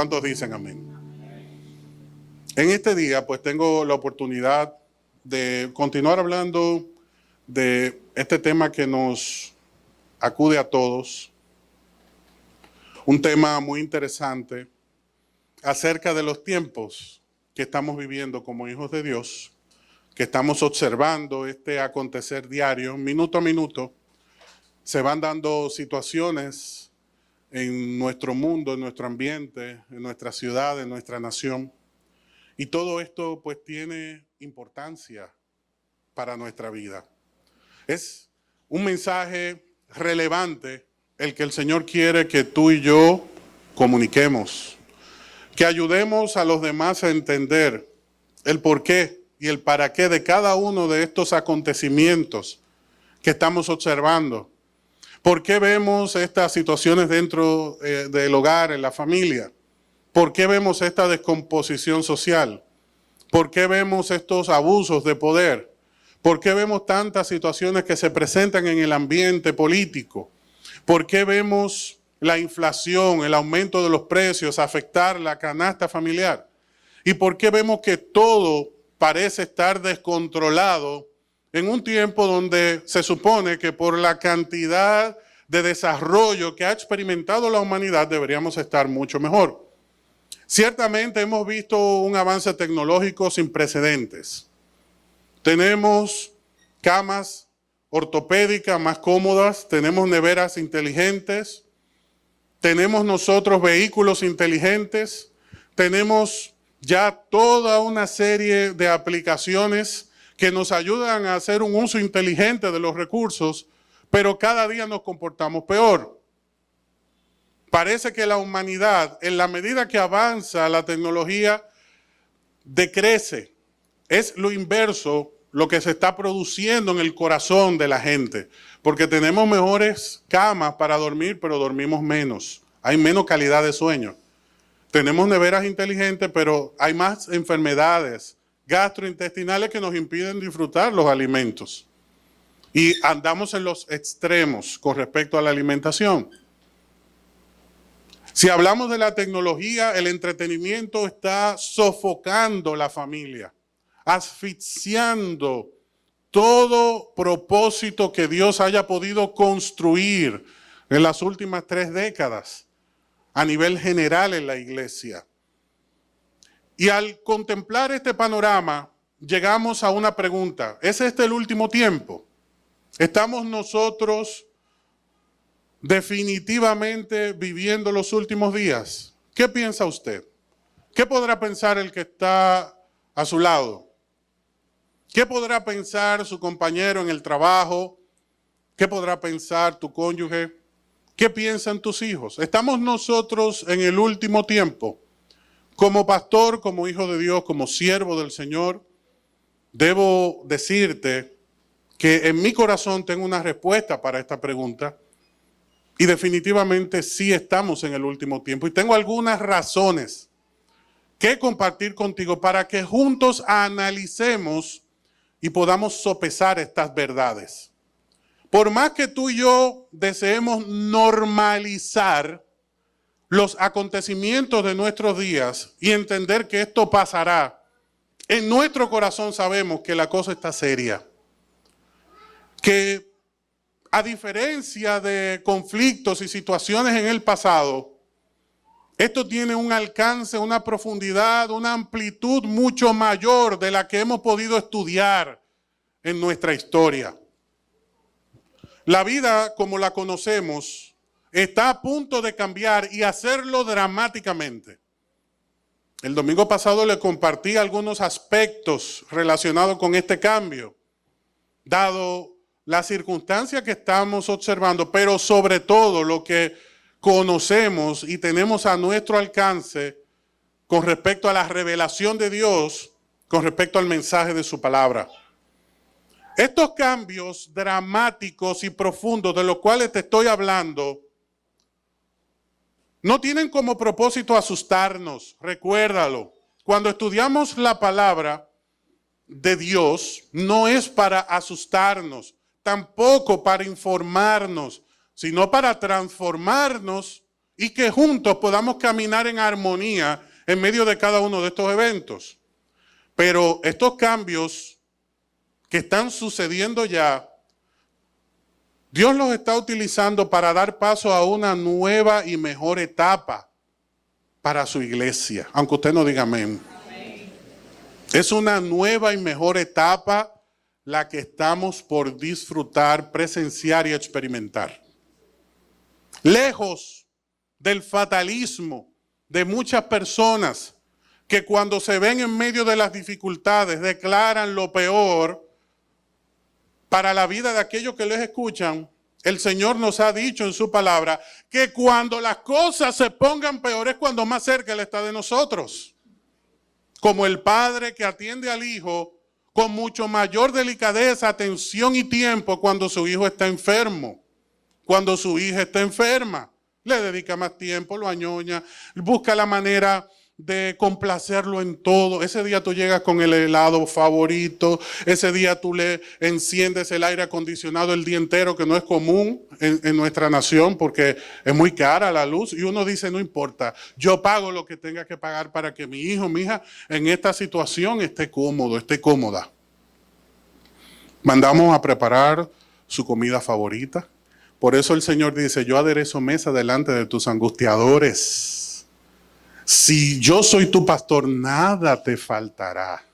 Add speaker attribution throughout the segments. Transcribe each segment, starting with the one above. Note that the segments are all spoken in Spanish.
Speaker 1: ¿Cuántos dicen amén? En este día, pues tengo la oportunidad de continuar hablando de este tema que nos acude a todos. Un tema muy interesante acerca de los tiempos que estamos viviendo como hijos de Dios, que estamos observando este acontecer diario, minuto a minuto. Se van dando situaciones en nuestro mundo, en nuestro ambiente, en nuestra ciudad, en nuestra nación. Y todo esto pues tiene importancia para nuestra vida. Es un mensaje relevante el que el Señor quiere que tú y yo comuniquemos, que ayudemos a los demás a entender el porqué y el para qué de cada uno de estos acontecimientos que estamos observando. ¿Por qué vemos estas situaciones dentro del hogar, en la familia? ¿Por qué vemos esta descomposición social? ¿Por qué vemos estos abusos de poder? ¿Por qué vemos tantas situaciones que se presentan en el ambiente político? ¿Por qué vemos la inflación, el aumento de los precios afectar la canasta familiar? ¿Y por qué vemos que todo parece estar descontrolado en un tiempo donde se supone que por la cantidad de desarrollo que ha experimentado la humanidad deberíamos estar mucho mejor? Ciertamente hemos visto un avance tecnológico sin precedentes. Tenemos camas ortopédicas más cómodas, tenemos neveras inteligentes, tenemos nosotros vehículos inteligentes, tenemos ya toda una serie de aplicaciones que nos ayudan a hacer un uso inteligente de los recursos, pero cada día nos comportamos peor. Parece que la humanidad, en la medida que avanza la tecnología, decrece. Es lo inverso lo que se está produciendo en el corazón de la gente, porque tenemos mejores camas para dormir, pero dormimos menos. Hay menos calidad de sueño. Tenemos neveras inteligentes, pero hay más enfermedades gastrointestinales que nos impiden disfrutar los alimentos. Y andamos en los extremos con respecto a la alimentación. Si hablamos de la tecnología, el entretenimiento está sofocando la familia, asfixiando todo propósito que Dios haya podido construir en las últimas 3 décadas a nivel general en la iglesia. Y al contemplar este panorama, llegamos a una pregunta. ¿Es este el último tiempo? ¿Estamos nosotros definitivamente viviendo los últimos días? ¿Qué piensa usted? ¿Qué podrá pensar el que está a su lado? ¿Qué podrá pensar su compañero en el trabajo? ¿Qué podrá pensar tu cónyuge? ¿Qué piensan tus hijos? ¿Estamos nosotros en el último tiempo? Como pastor, como hijo de Dios, como siervo del Señor, debo decirte que en mi corazón tengo una respuesta para esta pregunta. Y definitivamente sí estamos en el último tiempo. Y tengo algunas razones que compartir contigo para que juntos analicemos y podamos sopesar estas verdades. Por más que tú y yo deseemos normalizar los acontecimientos de nuestros días y entender que esto pasará, en nuestro corazón sabemos que la cosa está seria. Que a diferencia de conflictos y situaciones en el pasado, esto tiene un alcance, una profundidad, una amplitud mucho mayor de la que hemos podido estudiar en nuestra historia. La vida como la conocemos está a punto de cambiar y hacerlo dramáticamente. El domingo pasado le compartí algunos aspectos relacionados con este cambio, dado la circunstancia que estamos observando, pero sobre todo lo que conocemos y tenemos a nuestro alcance con respecto a la revelación de Dios, con respecto al mensaje de su palabra. Estos cambios dramáticos y profundos de los cuales te estoy hablando no tienen como propósito asustarnos, recuérdalo. Cuando estudiamos la palabra de Dios, no es para asustarnos, tampoco para informarnos, sino para transformarnos y que juntos podamos caminar en armonía en medio de cada uno de estos eventos. Pero estos cambios que están sucediendo ya, Dios los está utilizando para dar paso a una nueva y mejor etapa para su iglesia, aunque usted no diga amén. Es una nueva y mejor etapa la que estamos por disfrutar, presenciar y experimentar. Lejos del fatalismo de muchas personas que cuando se ven en medio de las dificultades declaran lo peor para la vida de aquellos que les escuchan. El Señor nos ha dicho en su palabra que cuando las cosas se pongan peores es cuando más cerca Él está de nosotros. Como el padre que atiende al hijo con mucho mayor delicadeza, atención y tiempo cuando su hijo está enfermo, cuando su hija está enferma. Le dedica más tiempo, lo añoña, busca la manera de complacerlo en todo. Ese día tú llegas con el helado favorito, ese día tú le enciendes el aire acondicionado el día entero, que no es común en nuestra nación porque es muy cara la luz, y uno dice, no importa, yo pago lo que tenga que pagar para que mi hijo, mi hija en esta situación esté cómodo, esté cómoda. Mandamos a preparar su comida favorita. Por eso el Señor dice, yo aderezo mesa delante de tus angustiadores. Si yo soy tu pastor, nada te faltará.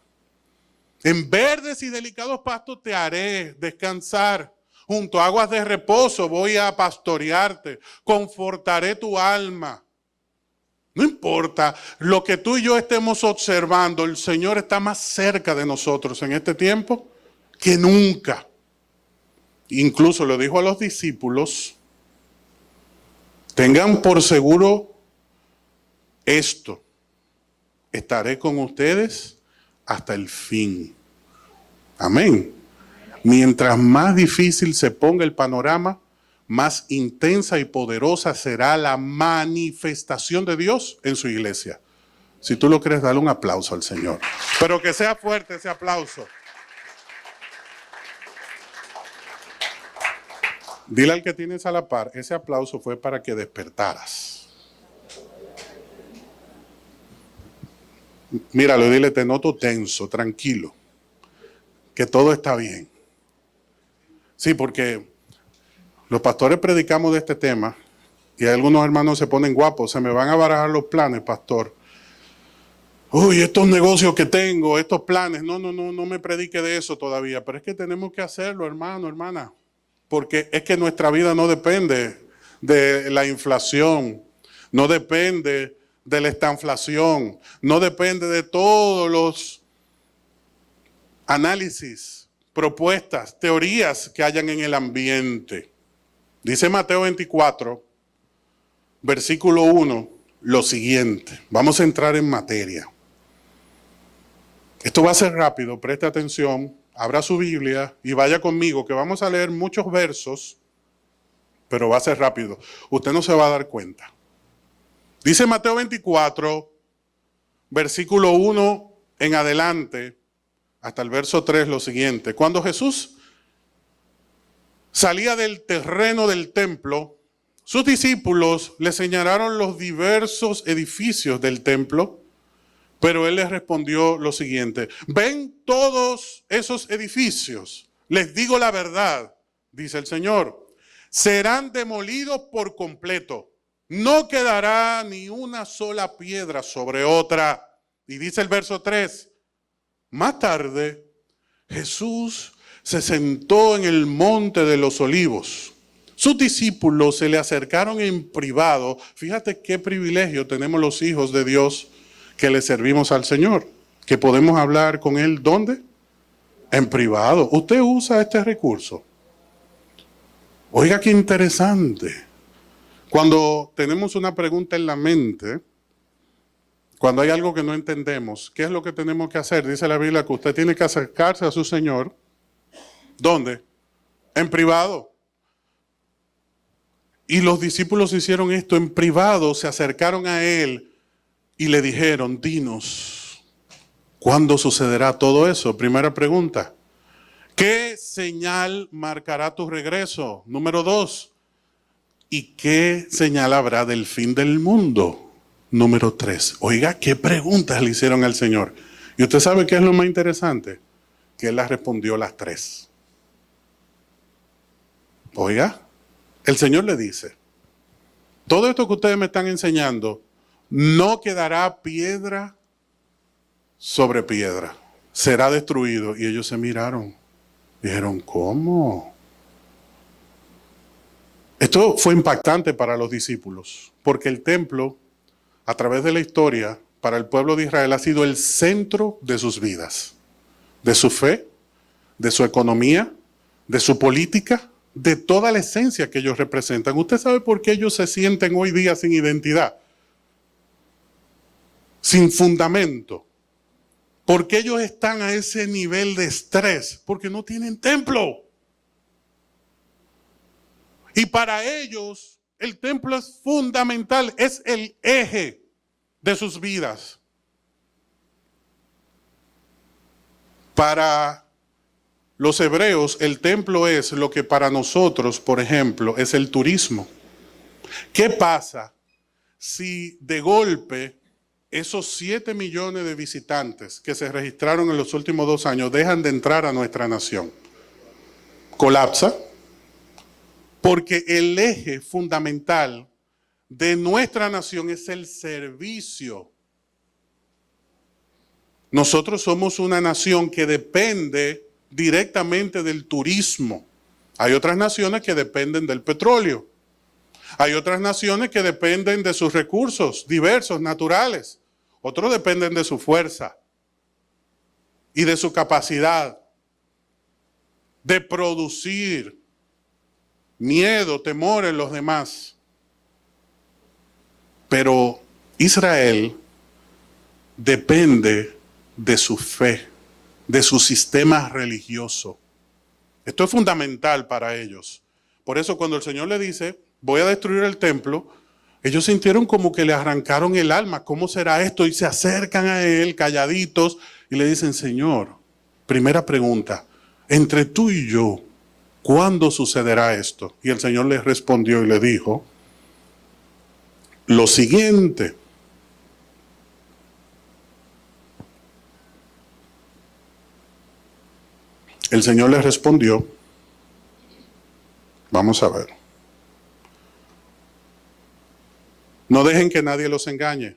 Speaker 1: En verdes y delicados pastos te haré descansar. Junto a aguas de reposo voy a pastorearte. Confortaré tu alma. No importa lo que tú y yo estemos observando, el Señor está más cerca de nosotros en este tiempo que nunca. Incluso le dijo a los discípulos, tengan por seguro esto, estaré con ustedes hasta el fin. Amén. Mientras más difícil se ponga el panorama, más intensa y poderosa será la manifestación de Dios en su iglesia. Si tú lo crees, dale un aplauso al Señor. Pero que sea fuerte ese aplauso. Dile al que tienes a la par, ese aplauso fue para que despertaras. Míralo, dile, te noto tenso, tranquilo, que todo está bien. Sí, porque los pastores predicamos de este tema y algunos hermanos se ponen guapos, se me van a barajar los planes, pastor. Uy, estos negocios que tengo, estos planes, no me predique de eso todavía, pero es que tenemos que hacerlo, hermano, hermana. Porque es que nuestra vida no depende de la inflación, no depende de la estanflación, no depende de todos los análisis, propuestas, teorías que hayan en el ambiente. Dice Mateo 24, versículo 1, lo siguiente. Vamos a entrar en materia. Esto va a ser rápido, preste atención. Abra su Biblia y vaya conmigo, que vamos a leer muchos versos, pero va a ser rápido. Usted no se va a dar cuenta. Dice Mateo 24, versículo 1 en adelante, hasta el verso 3, lo siguiente. Cuando Jesús salía del terreno del templo, sus discípulos le señalaron los diversos edificios del templo. Pero él les respondió lo siguiente, ¿ven todos esos edificios? Les digo la verdad, dice el Señor, serán demolidos por completo. No quedará ni una sola piedra sobre otra. Y dice el verso 3, más tarde Jesús se sentó en el monte de los olivos. Sus discípulos se le acercaron en privado. Fíjate qué privilegio tenemos los hijos de Dios que le servimos al Señor, que podemos hablar con Él, ¿dónde? En privado. Usted usa este recurso. Oiga, qué interesante. Cuando tenemos una pregunta en la mente, cuando hay algo que no entendemos, ¿qué es lo que tenemos que hacer? Dice la Biblia que usted tiene que acercarse a su Señor. ¿Dónde? En privado. Y los discípulos hicieron esto en privado, se acercaron a Él y le dijeron, dinos, ¿cuándo sucederá todo eso? Primera pregunta. ¿Qué señal marcará tu regreso? Número 2. ¿Y qué señal habrá del fin del mundo? Número 3. Oiga, ¿qué preguntas le hicieron al Señor? Y usted sabe qué es lo más interesante, que Él las respondió las 3. Oiga, el Señor le dice, todo esto que ustedes me están enseñando, no quedará piedra sobre piedra, será destruido. Y ellos se miraron, dijeron, ¿cómo? Esto fue impactante para los discípulos, porque el templo, a través de la historia, para el pueblo de Israel ha sido el centro de sus vidas, de su fe, de su economía, de su política, de toda la esencia que ellos representan. ¿Usted sabe por qué ellos se sienten hoy día sin identidad? Sin fundamento. ¿Por qué ellos están a ese nivel de estrés? Porque no tienen templo. Y para ellos el templo es fundamental, es el eje de sus vidas. Para los hebreos el templo es lo que para nosotros, por ejemplo, es el turismo. ¿Qué pasa si de golpe esos 7 millones de visitantes que se registraron en los últimos 2 años dejan de entrar a nuestra nación? Colapsa. Porque el eje fundamental de nuestra nación es el servicio. Nosotros somos una nación que depende directamente del turismo. Hay otras naciones que dependen del petróleo. Hay otras naciones que dependen de sus recursos diversos, naturales. Otros dependen de su fuerza y de su capacidad de producir miedo, temor en los demás. Pero Israel depende de su fe, de su sistema religioso. Esto es fundamental para ellos. Por eso cuando el Señor le dice, voy a destruir el templo, ellos sintieron como que le arrancaron el alma. ¿Cómo será esto? Y se acercan a Él calladitos y le dicen, Señor, primera pregunta, entre tú y yo, ¿cuándo sucederá esto? Y el Señor les respondió y le dijo lo siguiente. El Señor les respondió, vamos a ver. No dejen que nadie los engañe,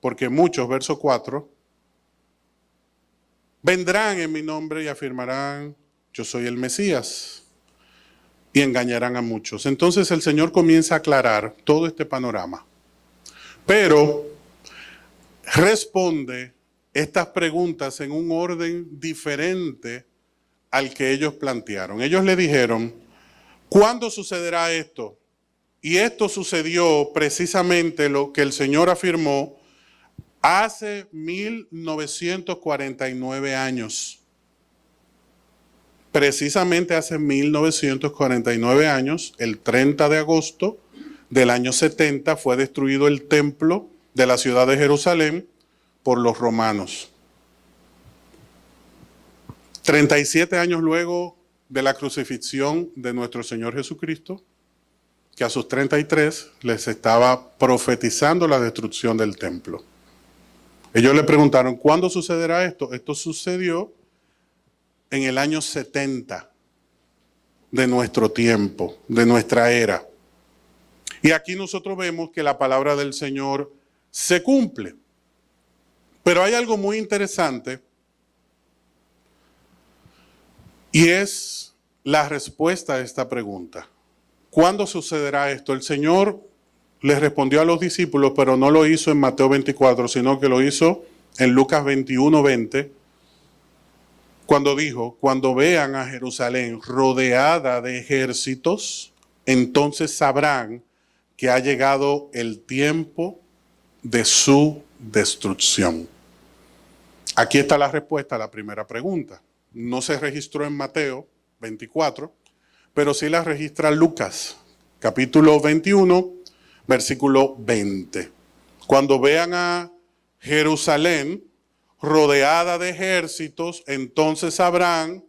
Speaker 1: porque muchos, verso 4, vendrán en mi nombre y afirmarán, yo soy el Mesías, y engañarán a muchos. Entonces el Señor comienza a aclarar todo este panorama, pero responde estas preguntas en un orden diferente al que ellos plantearon. Ellos le dijeron, ¿cuándo sucederá esto? Y esto sucedió precisamente lo que el Señor afirmó hace 1949 años. Precisamente hace 1949 años, el 30 de agosto del año 70, fue destruido el templo de la ciudad de Jerusalén por los romanos. 37 años luego de la crucifixión de nuestro Señor Jesucristo, que a sus 33 les estaba profetizando la destrucción del templo. Ellos le preguntaron, ¿cuándo sucederá esto? Esto sucedió en el año 70 de nuestro tiempo, de nuestra era. Y aquí nosotros vemos que la palabra del Señor se cumple. Pero hay algo muy interesante y es la respuesta a esta pregunta. ¿Cuándo sucederá esto? El Señor les respondió a los discípulos, pero no lo hizo en Mateo 24, sino que lo hizo en Lucas 21, 20, cuando dijo, cuando vean a Jerusalén rodeada de ejércitos, entonces sabrán que ha llegado el tiempo de su destrucción. Aquí está la respuesta a la primera pregunta. No se registró en Mateo 24, pero sí la registra Lucas, capítulo 21, versículo 20. Cuando vean a Jerusalén rodeada de ejércitos, entonces sabrán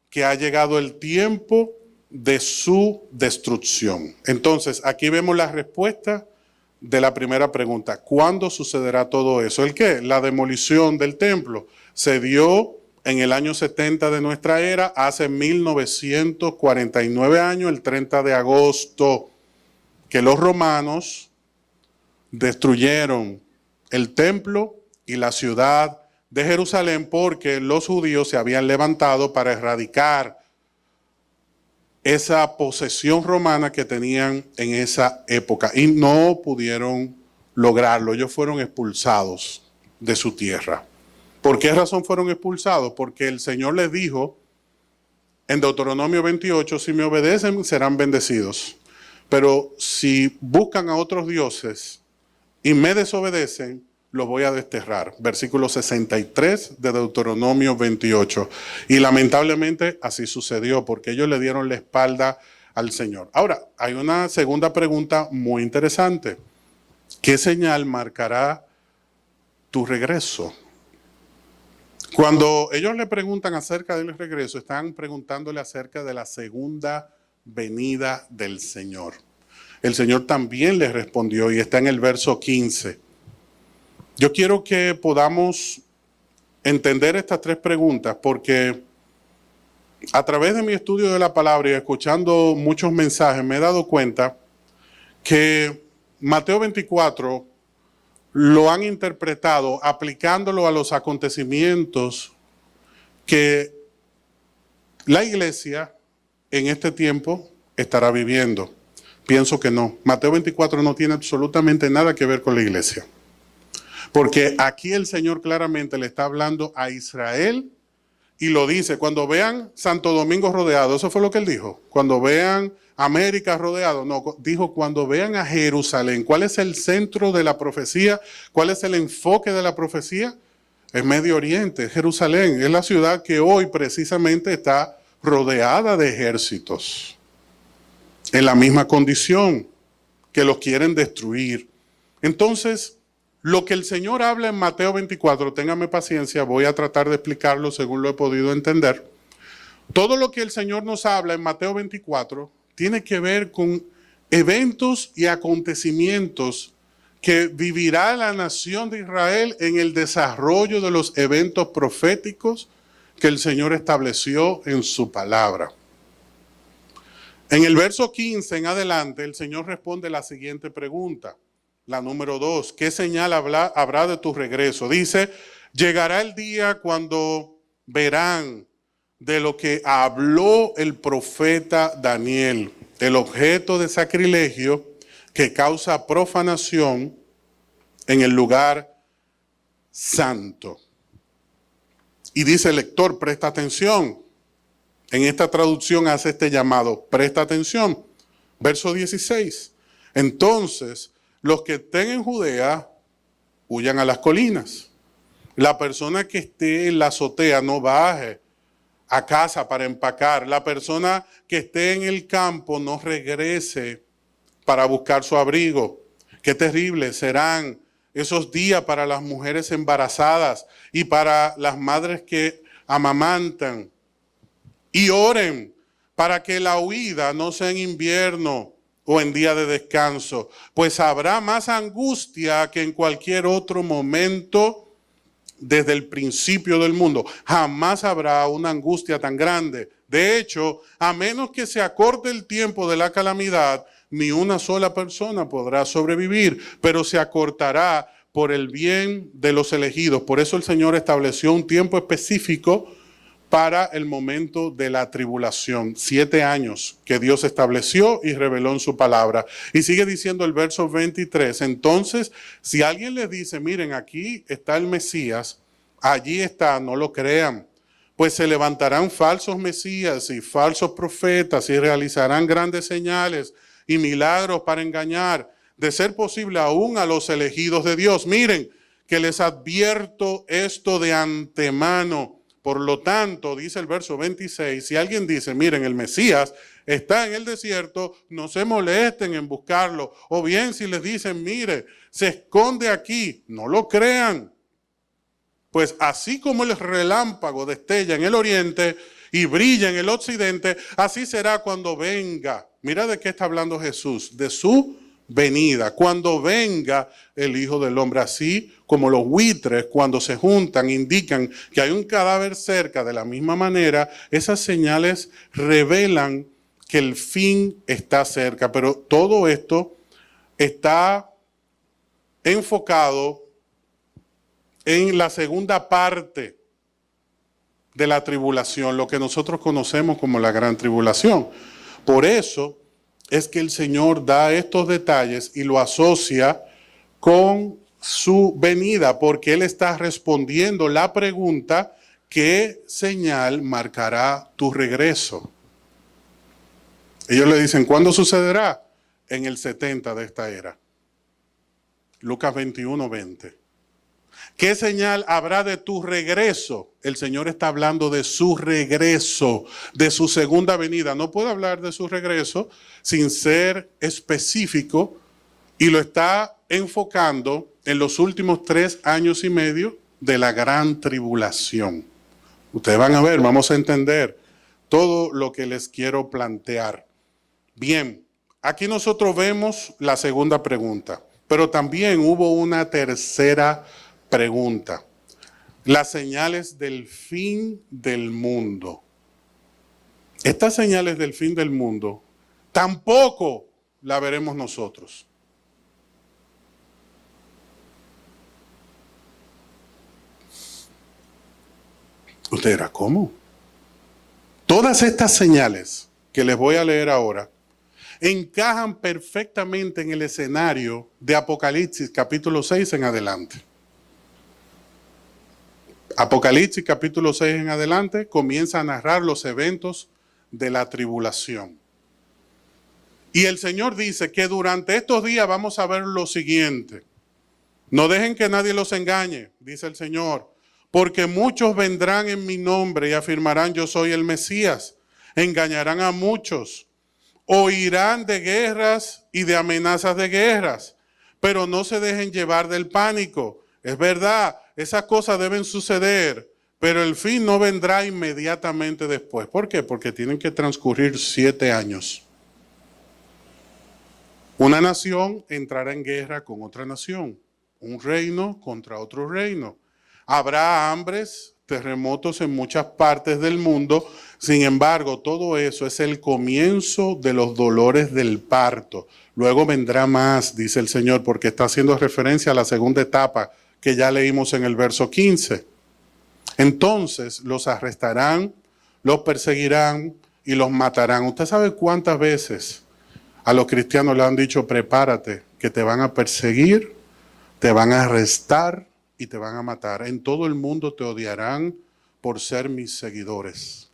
Speaker 1: que ha llegado el tiempo de su destrucción. Entonces, aquí vemos la respuesta de la primera pregunta. ¿Cuándo sucederá todo eso? ¿El qué? La demolición del templo se dio en el año 70 de nuestra era, hace 1949 años, el 30 de agosto, que los romanos destruyeron el templo y la ciudad de Jerusalén porque los judíos se habían levantado para erradicar esa posesión romana que tenían en esa época y no pudieron lograrlo. Ellos fueron expulsados de su tierra. ¿Por qué razón fueron expulsados? Porque el Señor les dijo en Deuteronomio 28, si me obedecen serán bendecidos, pero si buscan a otros dioses y me desobedecen, los voy a desterrar. Versículo 63 de Deuteronomio 28. Y lamentablemente así sucedió porque ellos le dieron la espalda al Señor. Ahora, hay una segunda pregunta muy interesante. ¿Qué señal marcará tu regreso? Cuando ellos le preguntan acerca del regreso, están preguntándole acerca de la segunda venida del Señor. El Señor también les respondió y está en el verso 15. Yo quiero que podamos entender estas tres preguntas porque a través de mi estudio de la palabra y escuchando muchos mensajes me he dado cuenta que Mateo 24 lo han interpretado aplicándolo a los acontecimientos que la iglesia en este tiempo estará viviendo. Pienso que no. Mateo 24 no tiene absolutamente nada que ver con la iglesia. Porque aquí el Señor claramente le está hablando a Israel y lo dice, cuando vean Santo Domingo rodeado, eso fue lo que él dijo, cuando vean América rodeado, no, dijo cuando vean a Jerusalén. ¿Cuál es el centro de la profecía? ¿Cuál es el enfoque de la profecía? Es Medio Oriente, Jerusalén, es la ciudad que hoy precisamente está rodeada de ejércitos, en la misma condición, que los quieren destruir. Entonces, lo que el Señor habla en Mateo 24, téngame paciencia, voy a tratar de explicarlo según lo he podido entender. Todo lo que el Señor nos habla en Mateo 24 tiene que ver con eventos y acontecimientos que vivirá la nación de Israel en el desarrollo de los eventos proféticos que el Señor estableció en su palabra. En el verso 15 en adelante, el Señor responde la siguiente pregunta. La número 2, ¿qué señal habrá de tu regreso? Dice, llegará el día cuando verán de lo que habló el profeta Daniel, el objeto de sacrilegio que causa profanación en el lugar santo. Y dice el lector, presta atención. En esta traducción hace este llamado, presta atención. Verso 16. Entonces, los que estén en Judea, huyan a las colinas. La persona que esté en la azotea no baje a casa para empacar. La persona que esté en el campo no regrese para buscar su abrigo. Qué terrible serán esos días para las mujeres embarazadas y para las madres que amamantan. Y oren para que la huida no sea en invierno o en día de descanso, pues habrá más angustia que en cualquier otro momento desde el principio del mundo. Jamás habrá una angustia tan grande. De hecho, a menos que se acorte el tiempo de la calamidad, ni una sola persona podrá sobrevivir, pero se acortará por el bien de los elegidos. Por eso el Señor estableció un tiempo específico para el momento de la tribulación. 7 años que Dios estableció y reveló en su palabra. Y sigue diciendo el verso 23. Entonces, si alguien les dice, miren, aquí está el Mesías, allí está, no lo crean. Pues se levantarán falsos mesías y falsos profetas y realizarán grandes señales y milagros para engañar, de ser posible aún a los elegidos de Dios. Miren, que les advierto esto de antemano. Por lo tanto, dice el verso 26, si alguien dice, miren, el Mesías está en el desierto, no se molesten en buscarlo. O bien si les dicen, mire, se esconde aquí, no lo crean. Pues así como el relámpago destella en el oriente y brilla en el occidente, así será cuando venga. Mira de qué está hablando Jesús, de su venida, cuando venga el Hijo del Hombre. Así como los buitres cuando se juntan indican que hay un cadáver cerca, de la misma manera, esas señales revelan que el fin está cerca. Pero todo esto está enfocado en la segunda parte de la tribulación, lo que nosotros conocemos como la gran tribulación. Por eso es que el Señor da estos detalles y lo asocia con su venida, porque Él está respondiendo la pregunta: ¿qué señal marcará tu regreso? Ellos le dicen, ¿cuándo sucederá? En el 70 de esta era. Lucas 21:20. ¿Qué señal habrá de tu regreso? El Señor está hablando de su regreso, de su segunda venida. No puede hablar de su regreso sin ser específico, y lo está enfocando en los últimos 3 años y medio de la gran tribulación. Ustedes van a ver, vamos a entender todo lo que les quiero plantear. Bien, aquí nosotros vemos la segunda pregunta, pero también hubo una tercera pregunta: las señales del fin del mundo. Estas señales del fin del mundo tampoco la veremos nosotros. Usted dirá, ¿cómo? Todas estas señales que les voy a leer ahora encajan perfectamente en el escenario de Apocalipsis capítulo 6 en adelante. Apocalipsis capítulo 6 en adelante comienza a narrar los eventos de la tribulación. Y el Señor dice que durante estos días vamos a ver lo siguiente: no dejen que nadie los engañe, dice el Señor, porque muchos vendrán en mi nombre y afirmarán yo soy el Mesías. Engañarán a muchos. Oirán de guerras y de amenazas de guerras, pero no se dejen llevar del pánico. Es verdad, esas cosas deben suceder, pero el fin no vendrá inmediatamente después. ¿Por qué? Porque tienen que transcurrir 7 años. Una nación entrará en guerra con otra nación, un reino contra otro reino. Habrá hambres, terremotos en muchas partes del mundo. Sin embargo, todo eso es el comienzo de los dolores del parto. Luego vendrá más, dice el Señor, porque está haciendo referencia a la segunda etapa que ya leímos en el verso 15. Entonces los arrestarán, los perseguirán y los matarán. ¿Usted sabe cuántas veces a los cristianos le han dicho, prepárate, que te van a perseguir, te van a arrestar y te van a matar? En todo el mundo te odiarán por ser mis seguidores.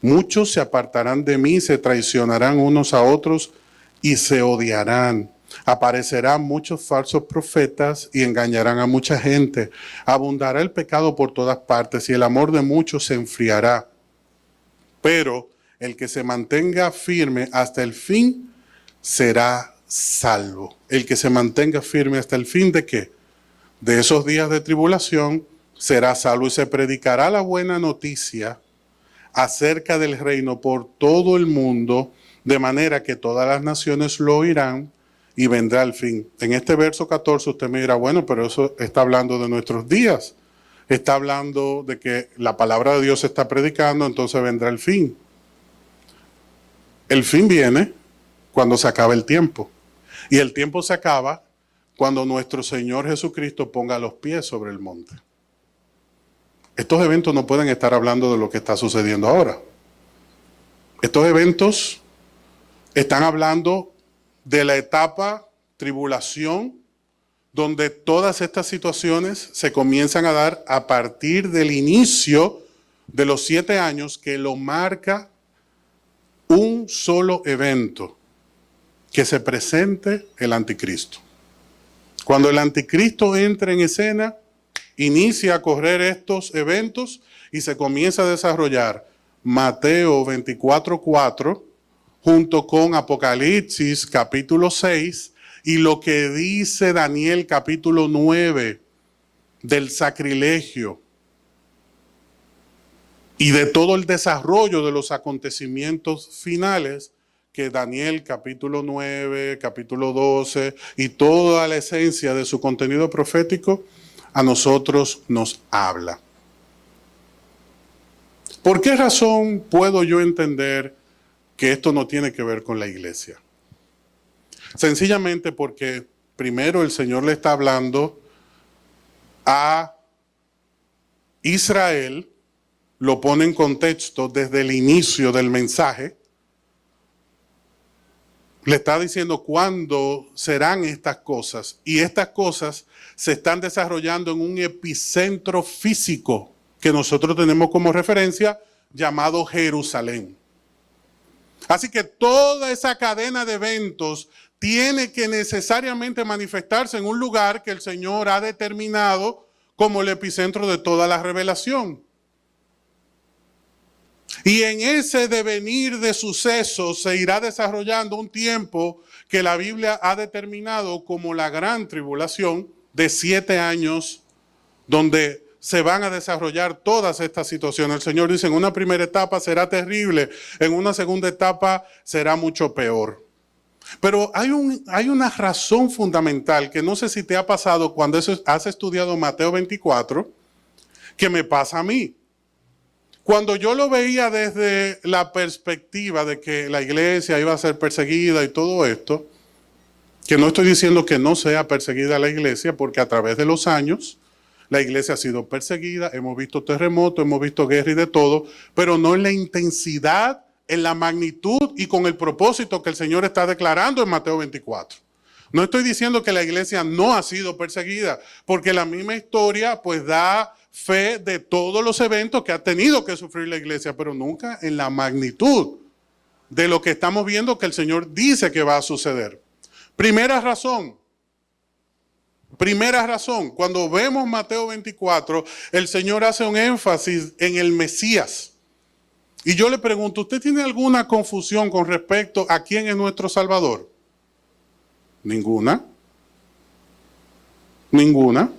Speaker 1: Muchos se apartarán de mí, se traicionarán unos a otros y se odiarán. Aparecerán muchos falsos profetas y engañarán a mucha gente. Abundará el pecado por todas partes y el amor de muchos se enfriará. Pero el que se mantenga firme hasta el fin será salvo. El que se mantenga firme hasta el fin, ¿de qué? De esos días de tribulación será salvo, y se predicará la buena noticia acerca del reino por todo el mundo, de manera que todas las naciones lo oirán y vendrá el fin. En este verso 14 usted me dirá, bueno, pero eso está hablando de nuestros días. Está hablando de que la palabra de Dios se está predicando, entonces vendrá el fin. El fin viene cuando se acabe el tiempo. Y el tiempo se acaba cuando nuestro Señor Jesucristo ponga los pies sobre el monte. Estos eventos no pueden estar hablando de lo que está sucediendo ahora. Estos eventos están hablando de la etapa tribulación, donde todas estas situaciones se comienzan a dar a partir del inicio de los 7 años, que lo marca un solo evento: que se presente el anticristo. Cuando el anticristo entra en escena, inicia a correr estos eventos y se comienza a desarrollar Mateo 24:4 junto con Apocalipsis capítulo 6 y lo que dice Daniel capítulo 9 del sacrilegio. y de todo el desarrollo de los acontecimientos finales que Daniel capítulo 9, capítulo 12 y toda la esencia de su contenido profético a nosotros nos habla. ¿Por qué razón puedo yo entender que esto no tiene que ver con la iglesia? Sencillamente porque primero el Señor le está hablando a Israel, lo pone en contexto desde el inicio del mensaje, le está diciendo cuándo serán estas cosas, y estas cosas se están desarrollando en un epicentro físico que nosotros tenemos como referencia llamado Jerusalén. Así que toda esa cadena de eventos tiene que necesariamente manifestarse en un lugar que el Señor ha determinado como el epicentro de toda la revelación. Y en ese devenir de sucesos se irá desarrollando un tiempo que la Biblia ha determinado como la gran tribulación de 7 años, donde se van a desarrollar todas estas situaciones. El Señor dice, en una primera etapa será terrible, en una segunda etapa será mucho peor. Pero hay una razón fundamental que no sé si te ha pasado cuando has estudiado Mateo 24, que me pasa a mí. Cuando yo lo veía desde la perspectiva de que la iglesia iba a ser perseguida y todo esto, que no estoy diciendo que no sea perseguida la iglesia, porque a través de los años la iglesia ha sido perseguida, hemos visto terremotos, hemos visto guerra y de todo, pero no en la intensidad, en la magnitud y con el propósito que el Señor está declarando en Mateo 24. No estoy diciendo que la iglesia no ha sido perseguida, porque la misma historia pues da fe de todos los eventos que ha tenido que sufrir la iglesia, pero nunca en la magnitud de lo que estamos viendo que el Señor dice que va a suceder. Primera razón, cuando vemos Mateo 24, el Señor hace un énfasis en el Mesías. Y yo le pregunto, ¿usted tiene alguna confusión con respecto a quién es nuestro Salvador? Ninguna. Ninguna.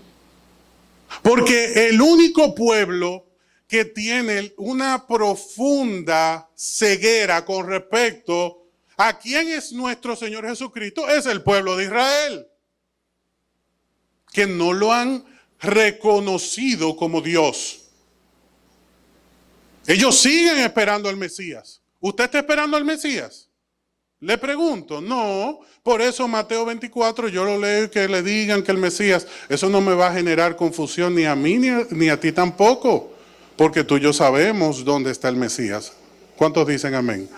Speaker 1: Porque el único pueblo que tiene una profunda ceguera con respecto a quién es nuestro Señor Jesucristo es el pueblo de Israel, que no lo han reconocido como Dios. Ellos siguen esperando al Mesías. ¿Usted está esperando al Mesías? Le pregunto, no, por eso Mateo 24 yo lo leo y que le digan que el Mesías, eso no me va a generar confusión ni a mí ni a ti tampoco, porque tú y yo sabemos dónde está el Mesías. ¿Cuántos dicen amén?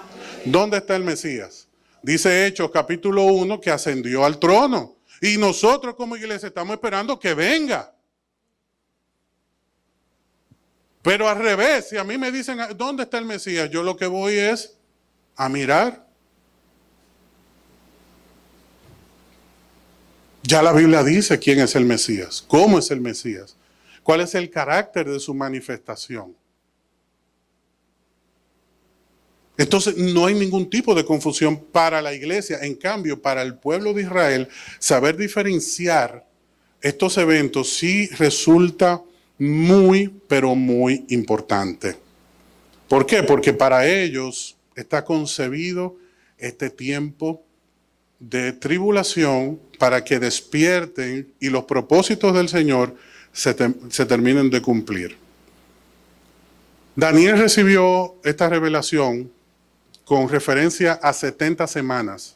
Speaker 1: ¿Dónde está el Mesías? Dice Hechos capítulo 1 que ascendió al trono y nosotros como iglesia estamos esperando que venga. Pero al revés, si a mí me dicen ¿dónde está el Mesías? Yo lo que voy es a mirar. Ya la Biblia dice quién es el Mesías, cómo es el Mesías, cuál es el carácter de su manifestación. Entonces no hay ningún tipo de confusión para la iglesia. En cambio, para el pueblo de Israel, saber diferenciar estos eventos sí resulta muy, pero muy importante. ¿Por qué? Porque para ellos está concebido este tiempo de tribulación para que despierten y los propósitos del Señor se terminen de cumplir. Daniel recibió esta revelación con referencia a 70 semanas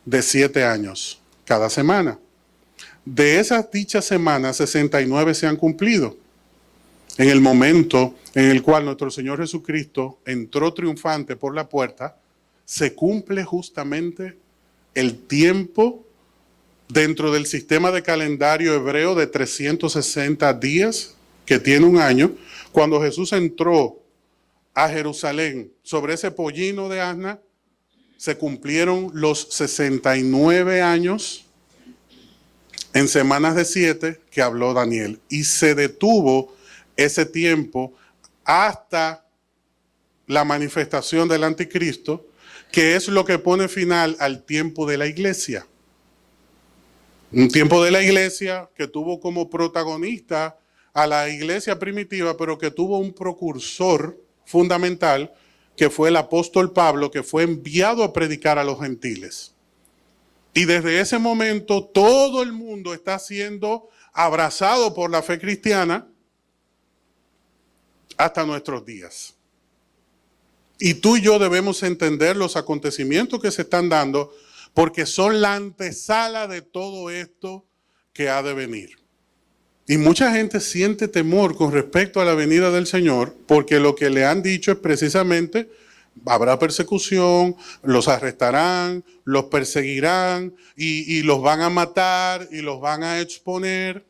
Speaker 1: de 7 años cada semana. De esas dichas semanas, 69 se han cumplido. En el momento en el cual nuestro Señor Jesucristo entró triunfante por la puerta, se cumple justamente el tiempo dentro del sistema de calendario hebreo de 360 días que tiene un año. Cuando Jesús entró a Jerusalén sobre ese pollino de asna, se cumplieron los 69 años en semanas de 7 que habló Daniel, y se detuvo ese tiempo hasta la manifestación del anticristo, que es lo que pone final al tiempo de la iglesia. Un tiempo de la iglesia que tuvo como protagonista a la iglesia primitiva, pero que tuvo un precursor fundamental, que fue el apóstol Pablo, que fue enviado a predicar a los gentiles. Y desde ese momento todo el mundo está siendo abrazado por la fe cristiana hasta nuestros días. Y tú y yo debemos entender los acontecimientos que se están dando, porque son la antesala de todo esto que ha de venir. Y mucha gente siente temor con respecto a la venida del Señor, porque lo que le han dicho es precisamente: habrá persecución, los arrestarán, los perseguirán y los van a matar y los van a exponer.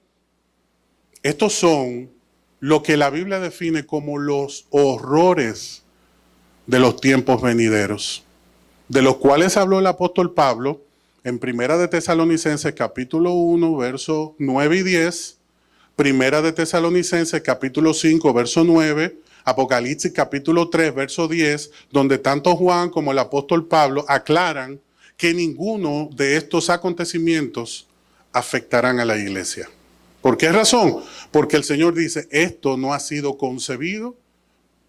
Speaker 1: Estos son lo que la Biblia define como los horrores de los tiempos venideros, de los cuales habló el apóstol Pablo en Primera de Tesalonicenses capítulo 1, versos 9 y 10, Primera de Tesalonicenses capítulo 5, verso 9, Apocalipsis capítulo 3, verso 10, donde tanto Juan como el apóstol Pablo aclaran que ninguno de estos acontecimientos afectarán a la iglesia. ¿Por qué razón? Porque el Señor dice: esto no ha sido concebido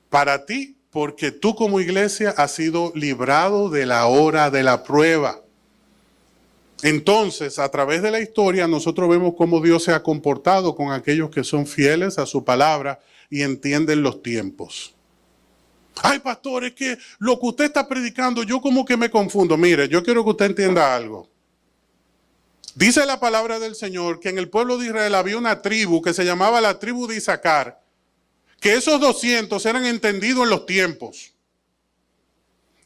Speaker 1: para ti, porque tú como iglesia has sido librado de la hora de la prueba. Entonces, a través de la historia, nosotros vemos cómo Dios se ha comportado con aquellos que son fieles a su palabra y entienden los tiempos. Ay, pastor, es que lo que usted está predicando, yo como que me confundo. Mire, yo quiero que usted entienda algo. Dice la palabra del Señor que en el pueblo de Israel había una tribu que se llamaba la tribu de Isaacar, que esos 200 eran entendidos en los tiempos.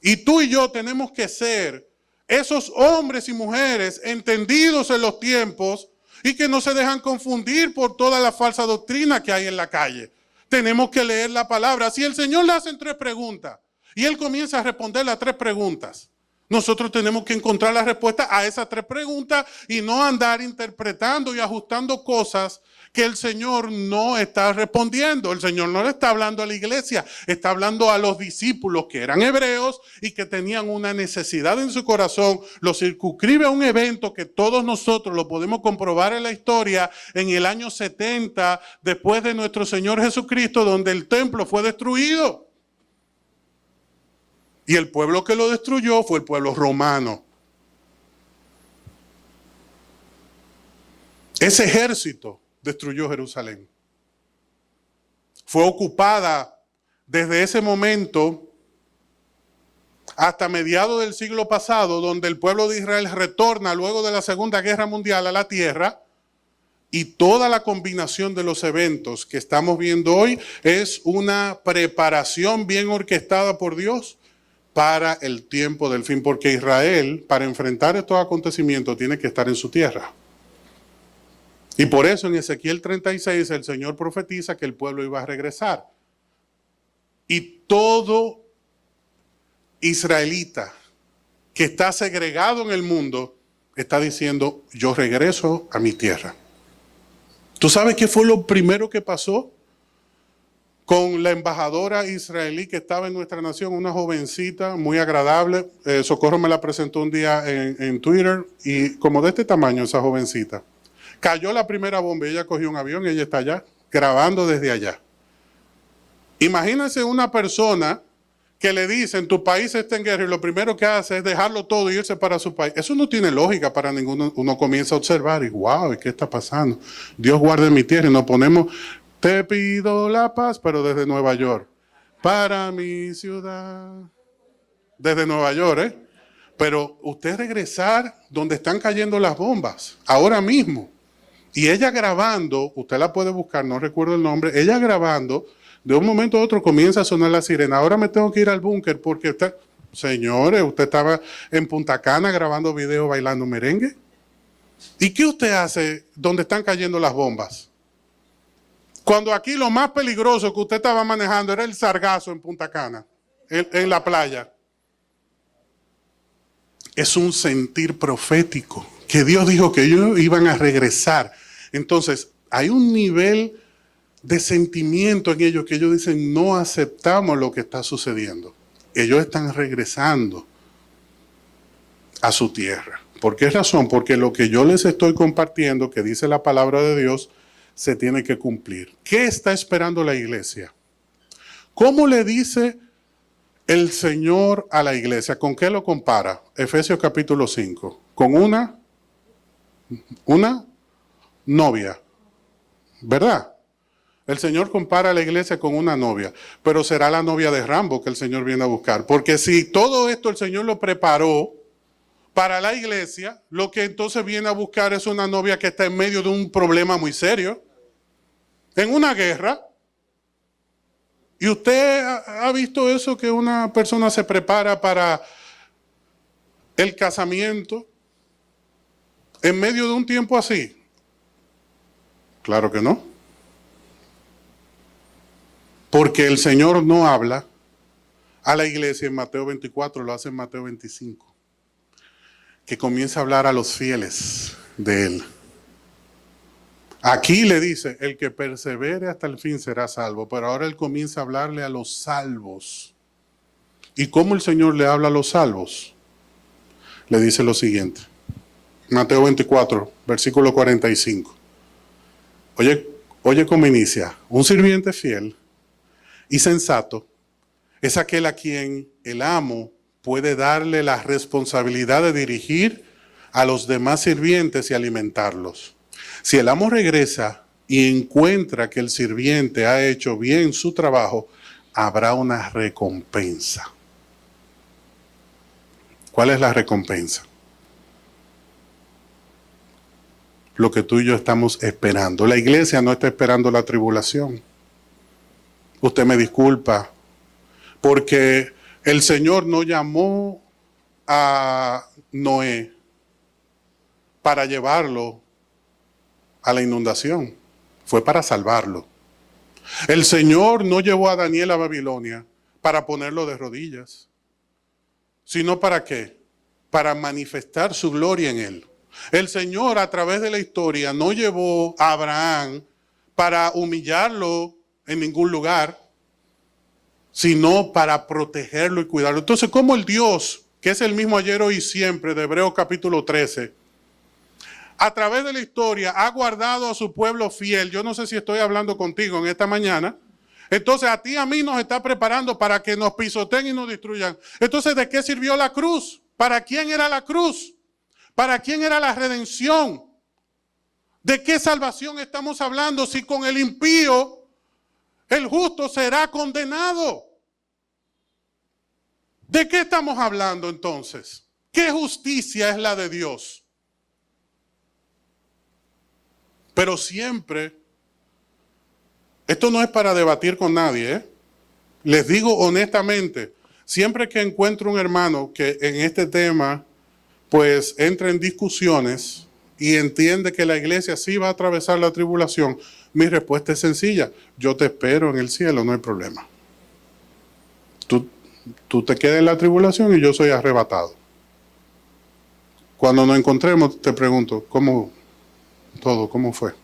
Speaker 1: Y tú y yo tenemos que ser esos hombres y mujeres entendidos en los tiempos y que no se dejan confundir por toda la falsa doctrina que hay en la calle. Tenemos que leer la palabra. Si el Señor le hacen 3 preguntas y Él comienza a responder las 3 preguntas, nosotros tenemos que encontrar la respuesta a esas 3 preguntas y no andar interpretando y ajustando cosas que el Señor no está respondiendo. El Señor no le está hablando a la iglesia, está hablando a los discípulos que eran hebreos y que tenían una necesidad en su corazón. Lo circunscribe a un evento que todos nosotros lo podemos comprobar en la historia en el año 70 después de nuestro Señor Jesucristo, donde el templo fue destruido. Y el pueblo que lo destruyó fue el pueblo romano. Ese ejército destruyó Jerusalén. Fue ocupada desde ese momento hasta mediados del siglo pasado, donde el pueblo de Israel retorna luego de la Segunda Guerra Mundial a la tierra, y toda la combinación de los eventos que estamos viendo hoy es una preparación bien orquestada por Dios para el tiempo del fin, porque Israel, para enfrentar estos acontecimientos, tiene que estar en su tierra. Y por eso en Ezequiel 36 el Señor profetiza que el pueblo iba a regresar. Y todo israelita que está segregado en el mundo está diciendo: yo regreso a mi tierra. ¿Tú sabes qué fue lo primero que pasó con la embajadora israelí que estaba en nuestra nación? Una jovencita muy agradable. Socorro me la presentó un día en Twitter, y como de este tamaño esa jovencita. Cayó la primera bomba, ella cogió un avión y ella está allá, grabando desde allá. Imagínense una persona que le dicen: tu país está en guerra, y lo primero que hace es dejarlo todo y irse para su país. Eso no tiene lógica para ninguno. Uno comienza a observar y wow, ¿qué está pasando? Dios guarde mi tierra, y nos ponemos: te pido la paz, pero desde Nueva York, para mi ciudad. Desde Nueva York, ¿eh? Pero usted regresar donde están cayendo las bombas, ahora mismo. Y ella grabando, usted la puede buscar, no recuerdo el nombre, ella grabando, de un momento a otro comienza a sonar la sirena. Ahora me tengo que ir al búnker porque usted, señores, usted estaba en Punta Cana grabando videos bailando merengue. ¿Y qué usted hace donde están cayendo las bombas? Cuando aquí lo más peligroso que usted estaba manejando era el sargazo en Punta Cana, en la playa. Es un sentir profético, que Dios dijo que ellos iban a regresar. Entonces, hay un nivel de sentimiento en ellos que ellos dicen: no aceptamos lo que está sucediendo. Ellos están regresando a su tierra. ¿Por qué razón? Porque lo que yo les estoy compartiendo, que dice la palabra de Dios, se tiene que cumplir. ¿Qué está esperando la iglesia? ¿Cómo le dice el Señor a la iglesia? ¿Con qué lo compara? Efesios capítulo 5. Con una novia, ¿verdad? El Señor compara a la iglesia con una novia, pero será la novia de Rambo que el Señor viene a buscar. Porque si todo esto el Señor lo preparó para la iglesia, lo que entonces viene a buscar es una novia que está en medio de un problema muy serio, en una guerra. ¿Y usted ha visto eso, que una persona se prepara para el casamiento en medio de un tiempo así? Claro que no. Porque el Señor no habla a la iglesia en Mateo 24, lo hace en Mateo 25. Que comienza a hablar a los fieles de Él. Aquí le dice, el que persevere hasta el fin será salvo, pero ahora Él comienza a hablarle a los salvos. ¿Y cómo el Señor le habla a los salvos? Le dice lo siguiente, Mateo 24, versículo 45. Oye cómo inicia, un sirviente fiel y sensato es aquel a quien el amo puede darle la responsabilidad de dirigir a los demás sirvientes y alimentarlos. Si el amo regresa y encuentra que el sirviente ha hecho bien su trabajo, habrá una recompensa. ¿Cuál es la recompensa? Lo que tú y yo estamos esperando. La iglesia no está esperando la tribulación. Usted me disculpa, porque el Señor no llamó a Noé para llevarlo a la inundación, fue para salvarlo. El Señor no llevó a Daniel a Babilonia para ponerlo de rodillas, sino ¿para qué? Para manifestar su gloria en él. El Señor a través de la historia no llevó a Abraham para humillarlo en ningún lugar, sino para protegerlo y cuidarlo. Entonces, ¿cómo el Dios, que es el mismo ayer, hoy y siempre, de Hebreos capítulo 13, a través de la historia ha guardado a su pueblo fiel? Yo no sé si estoy hablando contigo en esta mañana. Entonces a ti y a mí nos está preparando para que nos pisoteen y nos destruyan. Entonces, ¿de qué sirvió la cruz? ¿Para quién era la cruz? ¿Para quién era la redención? ¿De qué salvación estamos hablando si con el impío el justo será condenado? ¿De qué estamos hablando entonces? ¿Qué justicia es la de Dios? Pero siempre, esto no es para debatir con nadie, ¿eh? Les digo honestamente, siempre que encuentro un hermano que en este tema pues entra en discusiones y entiende que la iglesia sí va a atravesar la tribulación, mi respuesta es sencilla: yo te espero en el cielo, no hay problema. Tú te quedas en la tribulación y yo soy arrebatado. Cuando nos encontremos te pregunto, ¿cómo fue?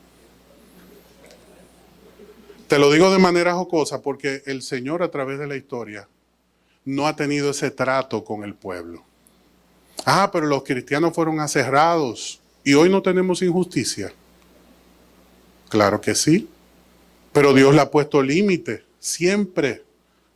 Speaker 1: Te lo digo de manera jocosa porque el Señor a través de la historia no ha tenido ese trato con el pueblo. Pero los cristianos fueron aserrados y hoy no tenemos injusticia. Claro que sí, pero Dios le ha puesto límite siempre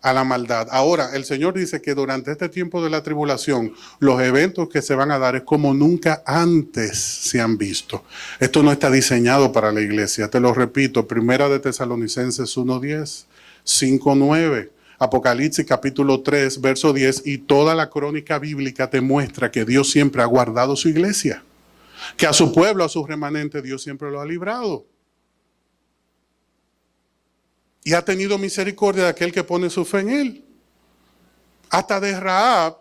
Speaker 1: a la maldad. Ahora, el Señor dice que durante este tiempo de la tribulación, los eventos que se van a dar es como nunca antes se han visto. Esto no está diseñado para la iglesia. Te lo repito, 1 de Tesalonicenses 1:10, 5:9, Apocalipsis capítulo 3, verso 10, y toda la crónica bíblica te muestra que Dios siempre ha guardado su iglesia, que a su pueblo, a su remanente, Dios siempre lo ha librado. Y ha tenido misericordia de aquel que pone su fe en él. Hasta de Rahab,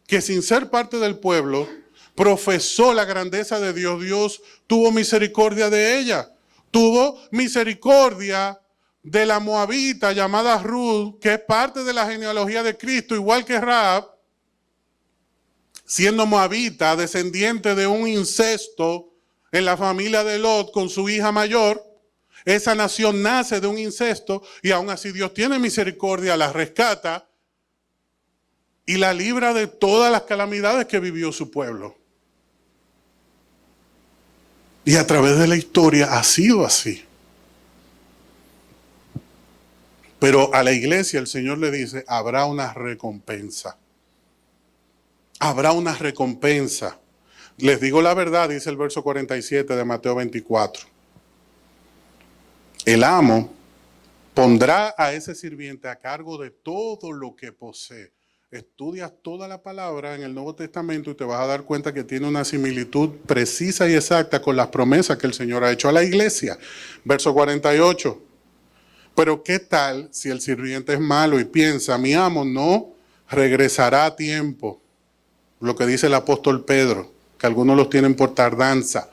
Speaker 1: que sin ser parte del pueblo, profesó la grandeza de Dios. Dios tuvo misericordia de ella. Tuvo misericordia de la moabita llamada Ruth, que es parte de la genealogía de Cristo, igual que Rahab, siendo moabita, descendiente de un incesto en la familia de Lot con su hija mayor. Esa nación nace de un incesto y aún así Dios tiene misericordia, la rescata y la libra de todas las calamidades que vivió su pueblo. Y a través de la historia ha sido así. Pero a la iglesia el Señor le dice, habrá una recompensa. Habrá una recompensa. Les digo la verdad, dice el verso 47 de Mateo 24. El amo pondrá a ese sirviente a cargo de todo lo que posee. Estudias toda la palabra en el Nuevo Testamento y te vas a dar cuenta que tiene una similitud precisa y exacta con las promesas que el Señor ha hecho a la iglesia. Verso 48. Pero ¿qué tal si el sirviente es malo y piensa, mi amo no regresará a tiempo? Lo que dice el apóstol Pedro, que algunos los tienen por tardanza.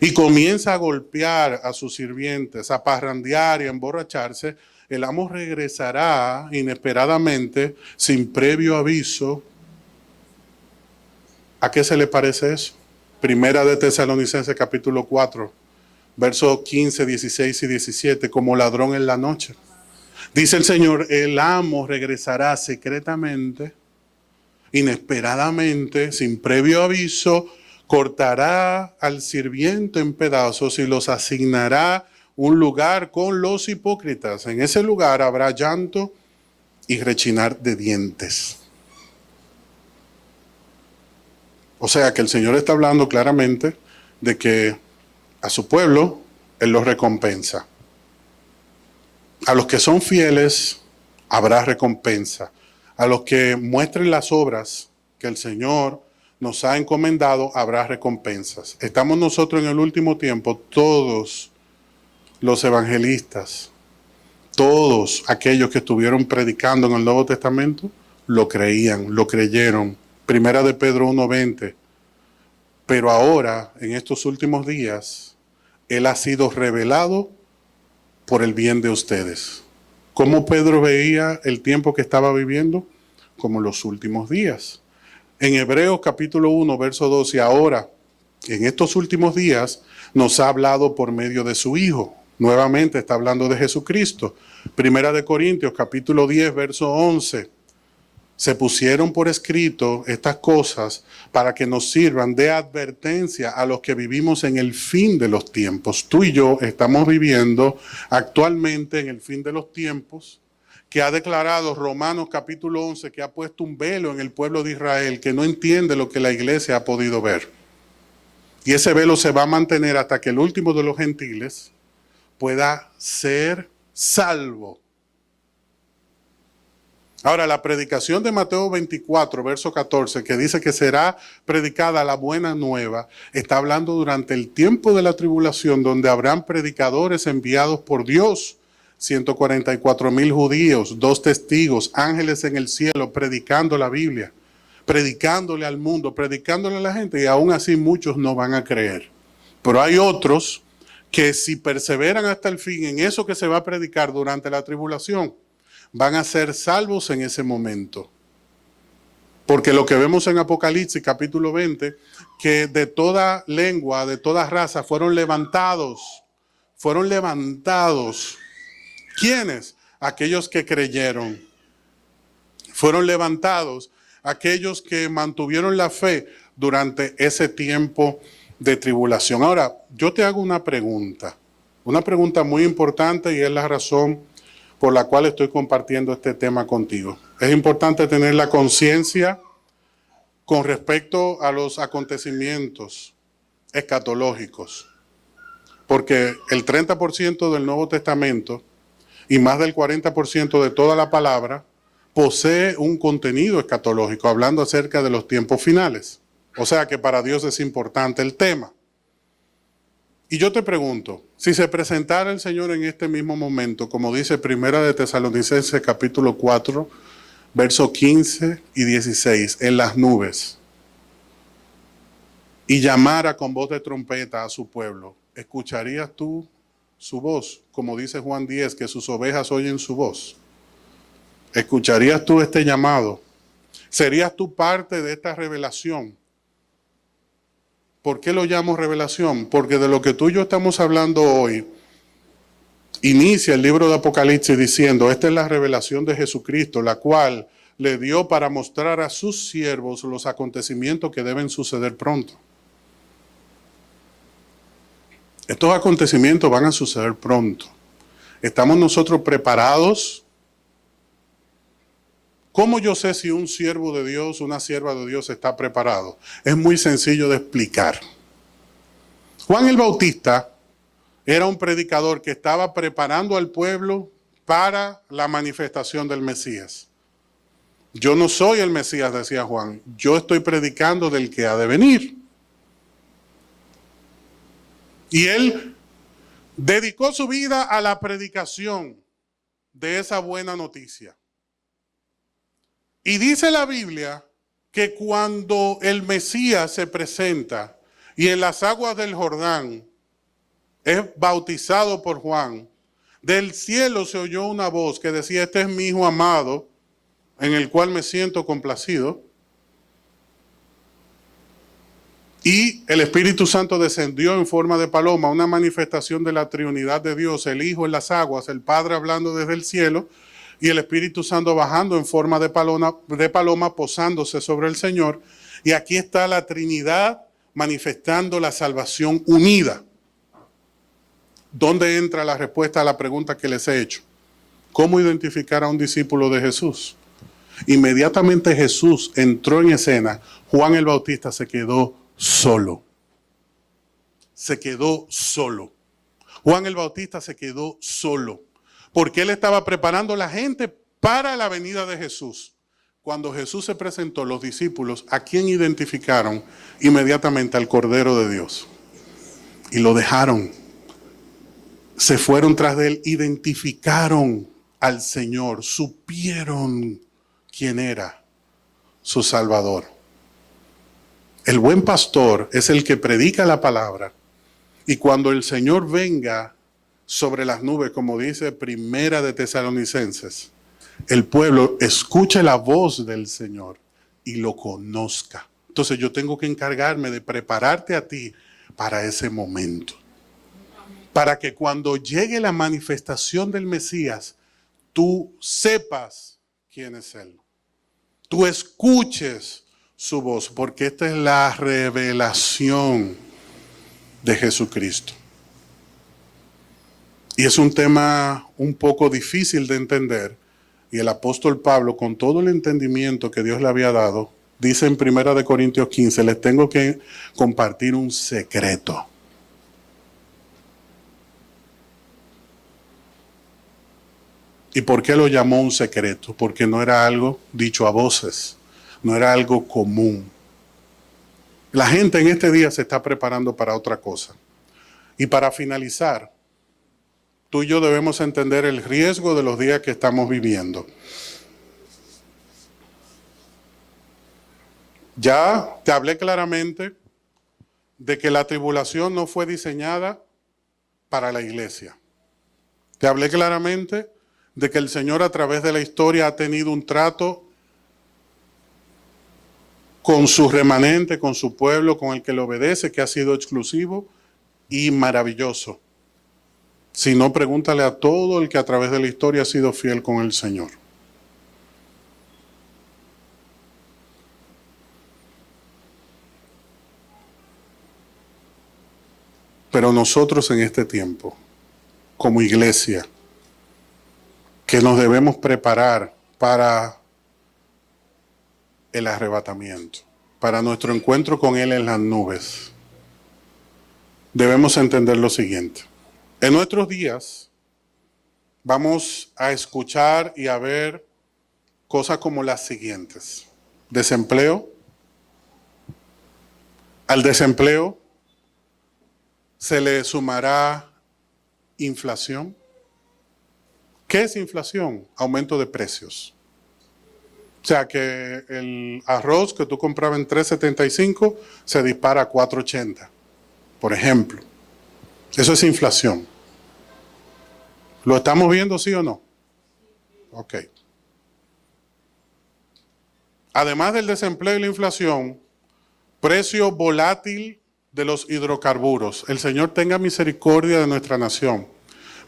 Speaker 1: Y comienza a golpear a sus sirvientes, a parrandear y a emborracharse. El amo regresará inesperadamente, sin previo aviso. ¿A qué se le parece eso? Primera de Tesalonicenses capítulo 4, versos 15, 16 y 17, como ladrón en la noche. Dice el Señor, el amo regresará secretamente, inesperadamente, sin previo aviso, cortará al sirviente en pedazos y los asignará un lugar con los hipócritas. En ese lugar habrá llanto y rechinar de dientes. O sea que el Señor está hablando claramente de que a su pueblo Él los recompensa. A los que son fieles habrá recompensa. A los que muestren las obras que el Señor nos ha encomendado, habrá recompensas. Estamos nosotros en el último tiempo, todos los evangelistas, todos aquellos que estuvieron predicando en el Nuevo Testamento, lo creían, lo creyeron. Primera de Pedro 1:20. Pero ahora, en estos últimos días, Él ha sido revelado por el bien de ustedes. ¿Cómo Pedro veía el tiempo que estaba viviendo? Como los últimos días. En Hebreos capítulo 1, verso 12, ahora, en estos últimos días, nos ha hablado por medio de su Hijo. Nuevamente está hablando de Jesucristo. Primera de Corintios capítulo 10, verso 11. Se pusieron por escrito estas cosas para que nos sirvan de advertencia a los que vivimos en el fin de los tiempos. Tú y yo estamos viviendo actualmente en el fin de los tiempos, que ha declarado Romanos capítulo 11, que ha puesto un velo en el pueblo de Israel, que no entiende lo que la iglesia ha podido ver. Y ese velo se va a mantener hasta que el último de los gentiles pueda ser salvo. Ahora, la predicación de Mateo 24, verso 14, que dice que será predicada la buena nueva, está hablando durante el tiempo de la tribulación, donde habrán predicadores enviados por Dios, 144,000 judíos, 2 testigos, ángeles en el cielo, predicando la Biblia, predicándole al mundo, predicándole a la gente, y aún así muchos no van a creer. Pero hay otros que si perseveran hasta el fin en eso que se va a predicar durante la tribulación, van a ser salvos en ese momento. Porque lo que vemos en Apocalipsis capítulo 20, que de toda lengua, de toda raza fueron levantados. Fueron levantados. ¿Quiénes? Aquellos que creyeron. Fueron levantados aquellos que mantuvieron la fe durante ese tiempo de tribulación. Ahora, yo te hago una pregunta muy importante, y es la razón por la cual estoy compartiendo este tema contigo. Es importante tener la conciencia con respecto a los acontecimientos escatológicos, porque el 30% del Nuevo Testamento y más del 40% de toda la palabra posee un contenido escatológico, hablando acerca de los tiempos finales. O sea que para Dios es importante el tema. Y yo te pregunto, si se presentara el Señor en este mismo momento, como dice Primera de Tesalonicenses capítulo 4, versos 15 y 16, en las nubes, y llamara con voz de trompeta a su pueblo, ¿escucharías tú su voz? Como dice Juan 10, que sus ovejas oyen su voz. ¿Escucharías tú este llamado? ¿Serías tú parte de esta revelación? ¿Por qué lo llamo revelación? Porque de lo que tú y yo estamos hablando hoy, inicia el libro de Apocalipsis diciendo, esta es la revelación de Jesucristo, la cual le dio para mostrar a sus siervos los acontecimientos que deben suceder pronto. Estos acontecimientos van a suceder pronto. ¿Estamos nosotros preparados ¿Cómo yo sé si un siervo de Dios, una sierva de Dios está preparado? Es muy sencillo de explicar. Juan el Bautista era un predicador que estaba preparando al pueblo para la manifestación del Mesías. Yo no soy el Mesías, decía Juan. Yo estoy predicando del que ha de venir. Y él dedicó su vida a la predicación de esa buena noticia. Y dice la Biblia que cuando el Mesías se presenta y en las aguas del Jordán es bautizado por Juan, del cielo se oyó una voz que decía: este es mi hijo amado, en el cual me siento complacido. Y el Espíritu Santo descendió en forma de paloma, una manifestación de la Trinidad de Dios, el Hijo en las aguas, el Padre hablando desde el cielo, y el Espíritu Santo bajando en forma de paloma, posándose sobre el Señor. Y aquí está la Trinidad manifestando la salvación unida. ¿Dónde entra la respuesta a la pregunta que les he hecho? ¿Cómo identificar a un discípulo de Jesús? Inmediatamente Jesús entró en escena, Juan el Bautista se quedó solo. Se quedó solo. Juan el Bautista se quedó solo, porque él estaba preparando a la gente para la venida de Jesús. Cuando Jesús se presentó, los discípulos, ¿a quién identificaron? Inmediatamente al Cordero de Dios. Y lo dejaron. Se fueron tras de él, identificaron al Señor, supieron quién era su Salvador. El buen pastor es el que predica la palabra, y cuando el Señor venga sobre las nubes, como dice Primera de Tesalonicenses, el pueblo escuche la voz del Señor y lo conozca. Entonces yo tengo que encargarme de prepararte a ti para ese momento, para que cuando llegue la manifestación del Mesías, tú sepas quién es Él. Tú escuches su voz, porque esta es la revelación de Jesucristo. Y es un tema un poco difícil de entender, y el apóstol Pablo, con todo el entendimiento que Dios le había dado, dice en 1 Corintios 15, les tengo que compartir un secreto. ¿Y por qué lo llamó un secreto? Porque no era algo dicho a voces, no era algo común. La gente en este día se está preparando para otra cosa. Y para finalizar, tú y yo debemos entender el riesgo de los días que estamos viviendo. Ya te hablé claramente de que la tribulación no fue diseñada para la iglesia. Te hablé claramente de que el Señor a través de la historia ha tenido un trato con su remanente, con su pueblo, con el que le obedece, que ha sido exclusivo y maravilloso. Si no, pregúntale a todo el que a través de la historia ha sido fiel con el Señor. Pero nosotros en este tiempo, como iglesia, que nos debemos preparar para el arrebatamiento, para nuestro encuentro con Él en las nubes, debemos entender lo siguiente. En nuestros días vamos a escuchar y a ver cosas como las siguientes. Desempleo. Al desempleo se le sumará inflación. ¿Qué es inflación? Aumento de precios. O sea que el arroz que tú comprabas en $3.75 se dispara a $4.80, por ejemplo. Eso es inflación. ¿Lo estamos viendo, sí o no? Ok. Además del desempleo y la inflación, precio volátil de los hidrocarburos. El Señor tenga misericordia de nuestra nación.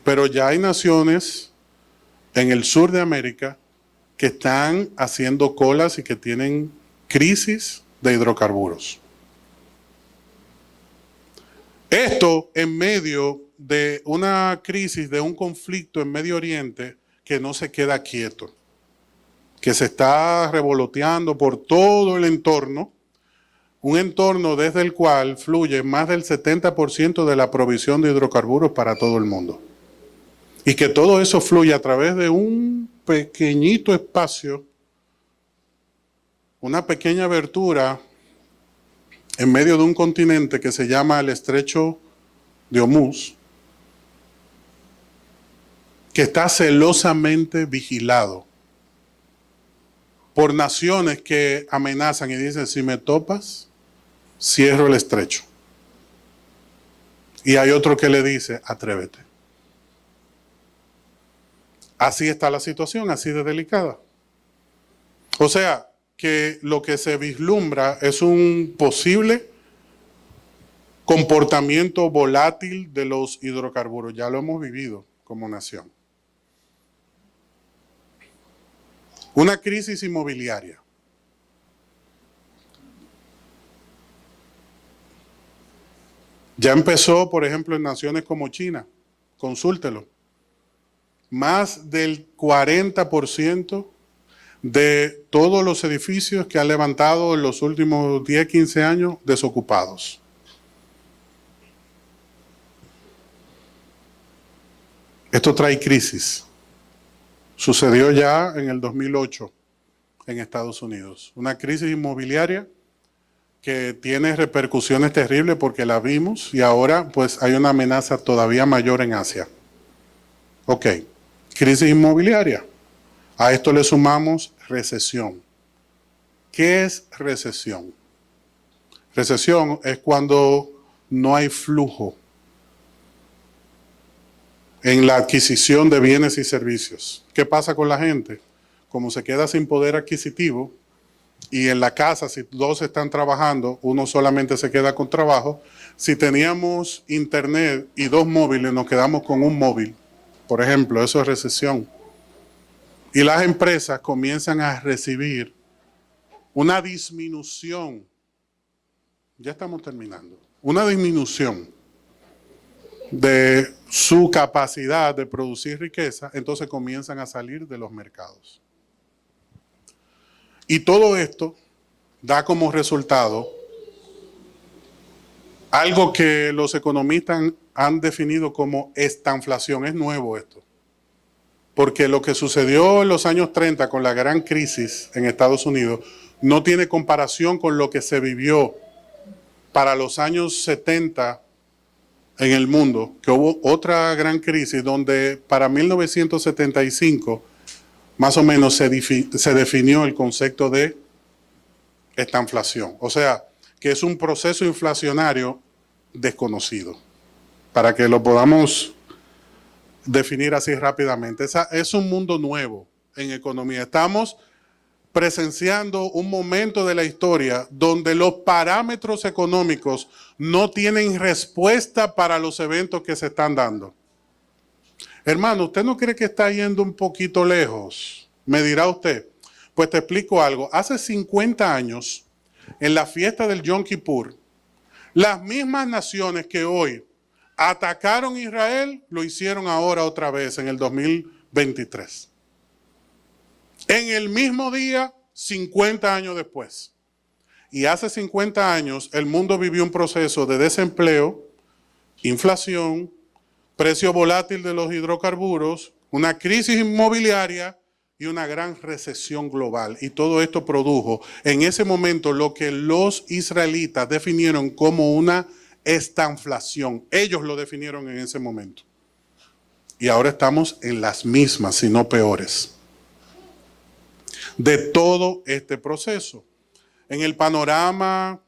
Speaker 1: Pero ya hay naciones en el sur de América que están haciendo colas y que tienen crisis de hidrocarburos. Esto en medio de una crisis, de un conflicto en Medio Oriente que no se queda quieto, que se está revoloteando por todo el entorno, un entorno desde el cual fluye más del 70% de la provisión de hidrocarburos para todo el mundo. Y que todo eso fluye a través de un pequeñito espacio, una pequeña abertura en medio de un continente que se llama el Estrecho de Hormuz, que está celosamente vigilado por naciones que amenazan y dicen, si me topas, cierro el estrecho. Y hay otro que le dice, atrévete. Así está la situación, así de delicada. O sea, que lo que se vislumbra es un posible comportamiento volátil de los hidrocarburos. Ya lo hemos vivido como nación. Una crisis inmobiliaria. Ya empezó, por ejemplo, en naciones como China. Consúltelo. Más del 40% de todos los edificios que han levantado en los últimos 10, 15 años desocupados. Esto trae crisis. Sucedió ya en el 2008 en Estados Unidos. Una crisis inmobiliaria que tiene repercusiones terribles porque la vimos y ahora pues hay una amenaza todavía mayor en Asia. Ok, crisis inmobiliaria. A esto le sumamos recesión. ¿Qué es recesión? Recesión es cuando no hay flujo en la adquisición de bienes y servicios. ¿Qué pasa con la gente? Como se queda sin poder adquisitivo y en la casa, si dos están trabajando, uno solamente se queda con trabajo. Si teníamos internet y dos móviles, nos quedamos con un móvil. Por ejemplo, eso es recesión. Y las empresas comienzan a recibir una disminución. Ya estamos terminando. Una disminución de su capacidad de producir riqueza, entonces comienzan a salir de los mercados. Y todo esto da como resultado algo que los economistas han definido como estanflación. Es nuevo esto. Porque lo que sucedió en los años 30 con la gran crisis en Estados Unidos no tiene comparación con lo que se vivió para los años 70 en el mundo, que hubo otra gran crisis donde para 1975 más o menos se definió el concepto de estanflación. O sea, que es un proceso inflacionario desconocido. Para que lo podamos definir así rápidamente. Es un mundo nuevo en economía. Estamos presenciando un momento de la historia donde los parámetros económicos no tienen respuesta para los eventos que se están dando. Hermano, ¿usted no cree que está yendo un poquito lejos? Me dirá usted. Pues te explico algo. Hace 50 años, en la fiesta del Yom Kippur, las mismas naciones que hoy atacaron a Israel, lo hicieron ahora otra vez en el 2023. En el mismo día, 50 años después. Y hace 50 años el mundo vivió un proceso de desempleo, inflación, precio volátil de los hidrocarburos, una crisis inmobiliaria y una gran recesión global. Y todo esto produjo en ese momento lo que los israelitas definieron como una estanflación. Ellos lo definieron en ese momento. Y ahora estamos en las mismas, si no peores, de todo este proceso. En el panorama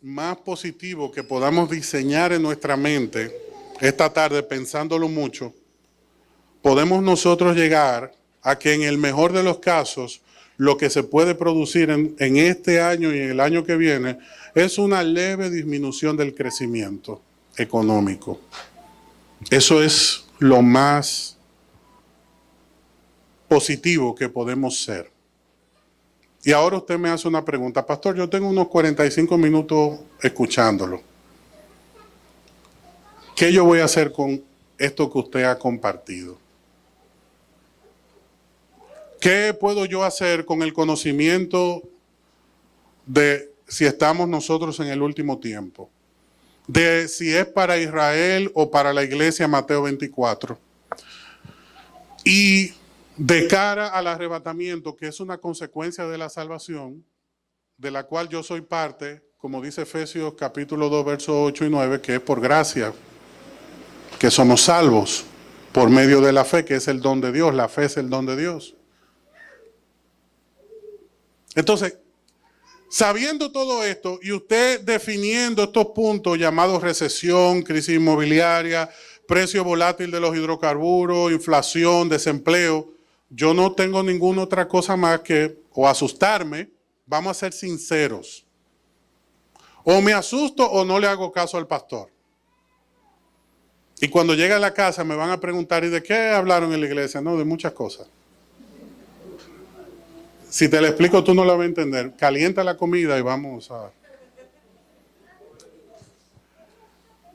Speaker 1: más positivo que podamos diseñar en nuestra mente esta tarde, pensándolo mucho, podemos nosotros llegar a que en el mejor de los casos, lo que se puede producir en este año y en el año que viene es una leve disminución del crecimiento económico. Eso es lo más positivo que podemos ser. Y ahora usted me hace una pregunta. Pastor, yo tengo unos 45 minutos escuchándolo. ¿Qué yo voy a hacer con esto que usted ha compartido? ¿Qué puedo yo hacer con el conocimiento de si estamos nosotros en el último tiempo? De si es para Israel o para la iglesia, Mateo 24. Y de cara al arrebatamiento, que es una consecuencia de la salvación, de la cual yo soy parte, como dice Efesios capítulo 2, versos 8 y 9, que es por gracia, que somos salvos por medio de la fe, que es el don de Dios. La fe es el don de Dios. Entonces, sabiendo todo esto y usted definiendo estos puntos llamados recesión, crisis inmobiliaria, precio volátil de los hidrocarburos, inflación, desempleo, yo no tengo ninguna otra cosa más que o asustarme, vamos a ser sinceros, o me asusto o no le hago caso al pastor. Y cuando llegue a la casa me van a preguntar, ¿y de qué hablaron en la iglesia? No, de muchas cosas. Si te lo explico, tú no lo vas a entender. Calienta la comida y vamos a...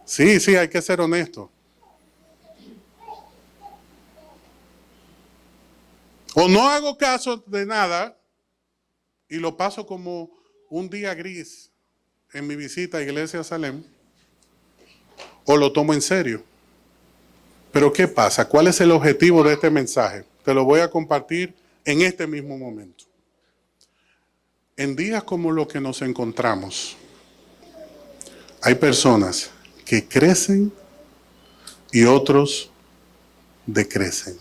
Speaker 1: Sí, hay que ser honesto. O no hago caso de nada y lo paso como un día gris en mi visita a Iglesia Salem, o lo tomo en serio. Pero ¿qué pasa? ¿Cuál es el objetivo de este mensaje? Te lo voy a compartir en este mismo momento. En días como los que nos encontramos, hay personas que crecen y otros decrecen.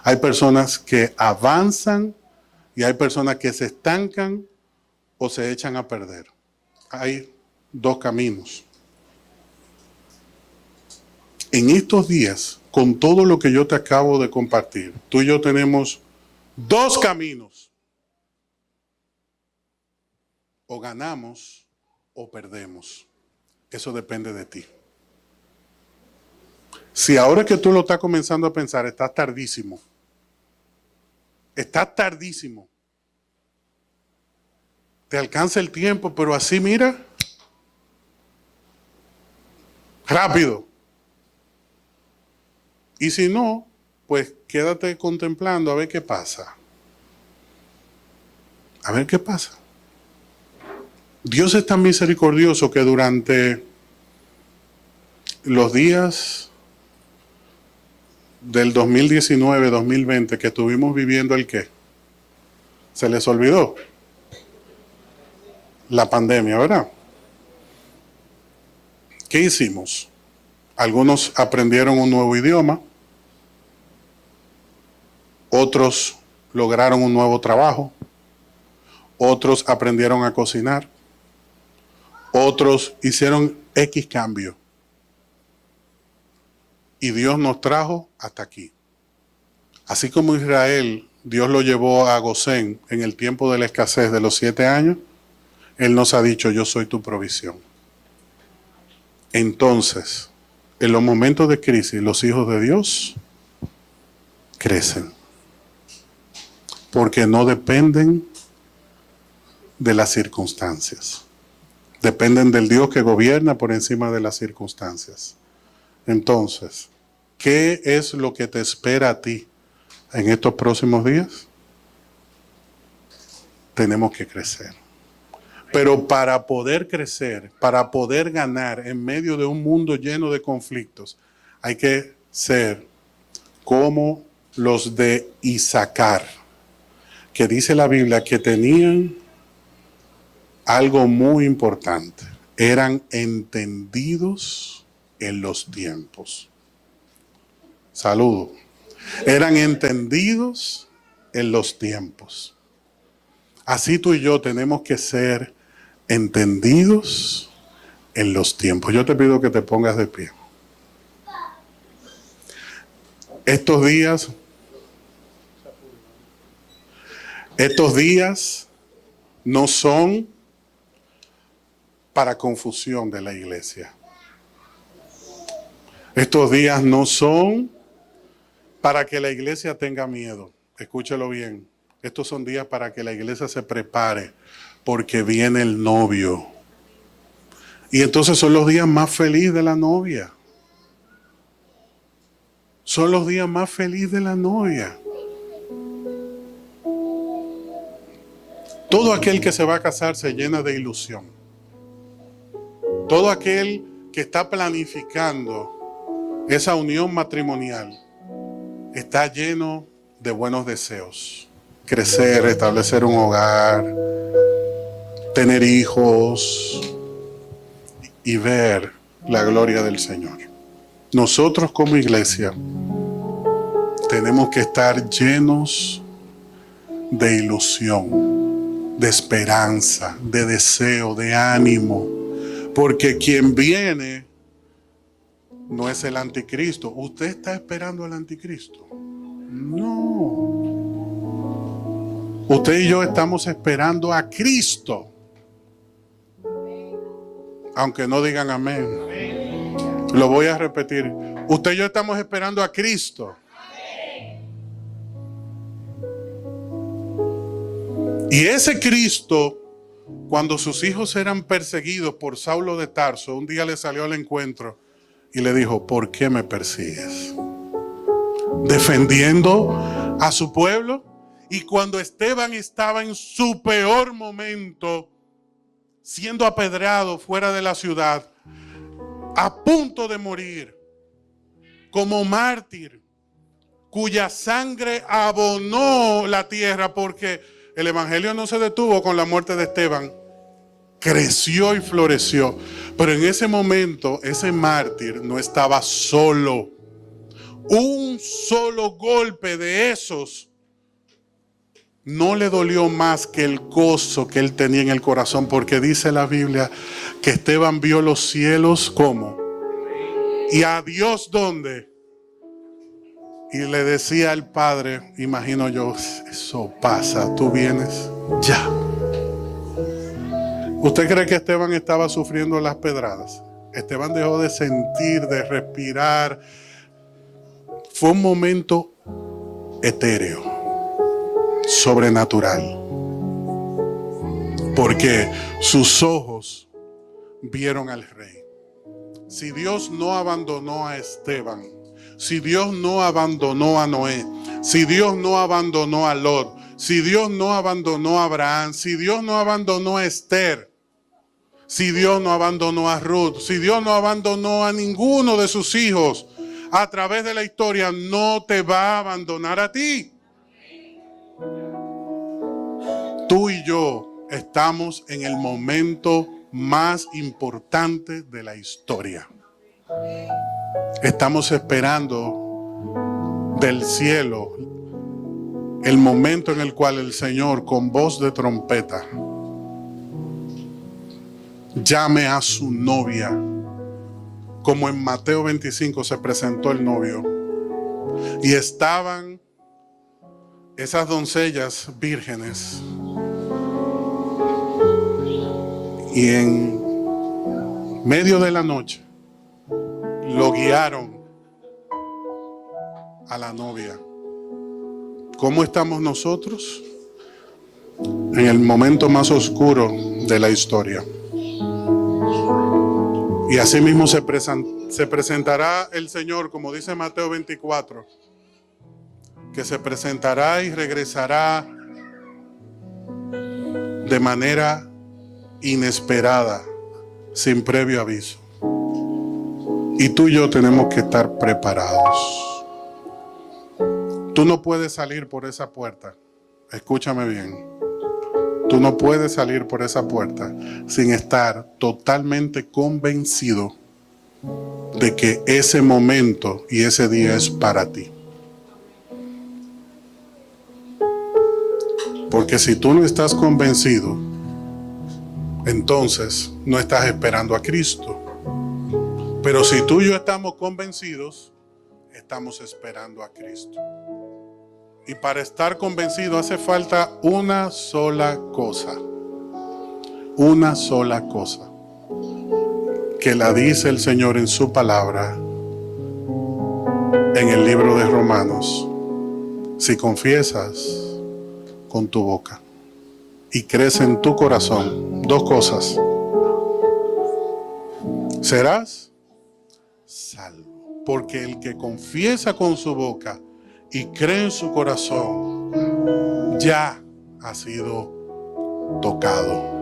Speaker 1: Hay personas que avanzan y hay personas que se estancan o se echan a perder. Hay dos caminos. En estos días, con todo lo que yo te acabo de compartir, tú y yo tenemos dos caminos. O ganamos o perdemos. Eso depende de ti. Si ahora que tú lo estás comenzando a pensar, estás tardísimo. Estás tardísimo. Te alcanza el tiempo, pero así mira, rápido. Y si no, pues quédate contemplando a ver qué pasa. A ver qué pasa. Dios es tan misericordioso que durante los días del 2019-2020 que estuvimos viviendo el qué, se les olvidó la pandemia, ¿verdad? ¿Qué hicimos? Algunos aprendieron un nuevo idioma, otros lograron un nuevo trabajo, otros aprendieron a cocinar, otros hicieron X cambio. Y Dios nos trajo hasta aquí. Así como Israel, Dios lo llevó a Gosén en el tiempo de la escasez de los 7 años, Él nos ha dicho, yo soy tu provisión. Entonces, en los momentos de crisis, los hijos de Dios crecen. Porque no dependen de las circunstancias. Dependen del Dios que gobierna por encima de las circunstancias. Entonces, ¿qué es lo que te espera a ti en estos próximos días? Tenemos que crecer. Pero para poder crecer, para poder ganar en medio de un mundo lleno de conflictos, hay que ser como los de Isaacar, que dice la Biblia que tenían algo muy importante. Eran entendidos en los tiempos. Saludo. Eran entendidos en los tiempos. Así tú y yo tenemos que ser entendidos en los tiempos. Yo te pido que te pongas de pie. Estos días no son para confusión de la iglesia. Estos días no son para que la iglesia tenga miedo. Escúchelo bien. Estos son días para que la iglesia se prepare, porque viene el novio. Y entonces son los días más felices de la novia. Son los días más felices de la novia. Todo aquel que se va a casar se llena de ilusión. Todo aquel que está planificando esa unión matrimonial está lleno de buenos deseos. Crecer, establecer un hogar, tener hijos y ver la gloria del Señor. Nosotros como iglesia tenemos que estar llenos de ilusión, de esperanza, de deseo, de ánimo, porque quien viene no es el anticristo. ¿Usted está esperando al anticristo? No. Usted y yo estamos esperando a Cristo. Aunque no digan amén. Lo voy a repetir. Usted y yo estamos esperando a Cristo. Y ese Cristo, cuando sus hijos eran perseguidos por Saulo de Tarso, un día le salió al encuentro y le dijo: ¿por qué me persigues? Defendiendo a su pueblo. Y cuando Esteban estaba en su peor momento, siendo apedreado fuera de la ciudad, a punto de morir, como mártir, cuya sangre abonó la tierra, porque el evangelio no se detuvo con la muerte de Esteban, creció y floreció. Pero en ese momento, ese mártir no estaba solo. Un solo golpe de esos no le dolió más que el gozo que él tenía en el corazón, porque dice la Biblia que Esteban vio los cielos como, y a Dios ¿dónde? Y le decía al Padre, imagino yo, eso pasa, tú vienes ya. ¿Usted cree que Esteban estaba sufriendo las pedradas? Esteban dejó de sentir, de respirar. Fue un momento etéreo, sobrenatural, porque sus ojos vieron al Rey. Si Dios no abandonó a Esteban, si Dios no abandonó a Noé, si Dios no abandonó a Lot, si Dios no abandonó a Abraham, si Dios no abandonó a Esther, si Dios no abandonó a Ruth, si Dios no abandonó a ninguno de sus hijos a través de la historia, no te va a abandonar a ti. Tú y yo estamos en el momento más importante de la historia. Estamos esperando del cielo el momento en el cual el Señor, con voz de trompeta, llame a su novia, como en Mateo 25 se presentó el novio, y estaban esas doncellas vírgenes, y en medio de la noche lo guiaron a la novia. ¿Cómo estamos nosotros? En el momento más oscuro de la historia. Y así mismo se presentará el Señor, como dice Mateo 24, que se presentará y regresará de manera inesperada, sin previo aviso. Y tú y yo tenemos que estar preparados. Tú no puedes salir por esa puerta. Escúchame bien. Tú no puedes salir por esa puerta sin estar totalmente convencido de que ese momento y ese día es para ti. Porque si tú no estás convencido, entonces no estás esperando a Cristo. Pero si tú y yo estamos convencidos, estamos esperando a Cristo. Y para estar convencido hace falta una sola cosa. Una sola cosa. Que la dice el Señor en su palabra, en el libro de Romanos. Si confiesas con tu boca y crees en tu corazón, dos cosas, serás salvo. Porque el que confiesa con su boca y cree en su corazón, ya ha sido tocado.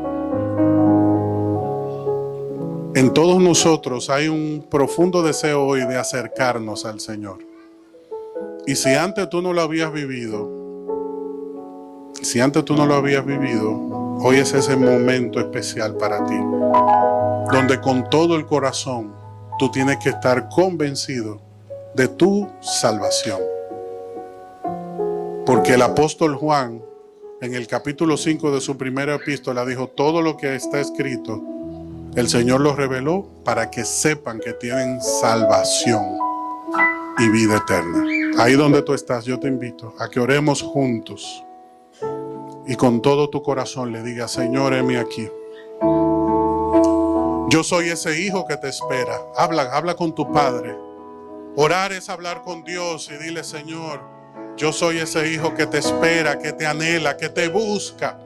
Speaker 1: En todos nosotros hay un profundo deseo hoy de acercarnos al Señor. Y si antes tú no lo habías vivido, hoy es ese momento especial para ti, donde con todo el corazón tú tienes que estar convencido de tu salvación. Porque el apóstol Juan, en el capítulo 5 de su primera epístola, dijo: todo lo que está escrito, el Señor lo reveló para que sepan que tienen salvación y vida eterna. Ahí donde tú estás, yo te invito a que oremos juntos y con todo tu corazón le digas: Señor, heme aquí. Yo soy ese hijo que te espera. Habla con tu Padre. Orar es hablar con Dios y dile: Señor, yo soy ese hijo que te espera, que te anhela, que te busca.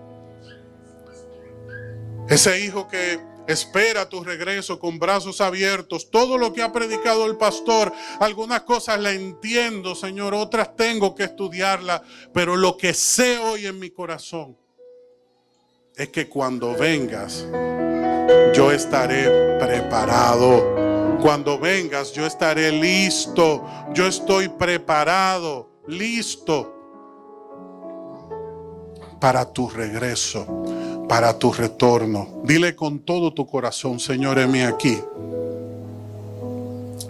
Speaker 1: Ese hijo que espera tu regreso con brazos abiertos. Todo lo que ha predicado el pastor, algunas cosas la entiendo, Señor, otras tengo que estudiarla, pero lo que sé hoy en mi corazón es que cuando vengas, yo estaré preparado. Cuando vengas, yo estaré listo. Yo estoy preparado, listo para tu regreso, para tu retorno. Dile con todo tu corazón: Señor, heme aquí.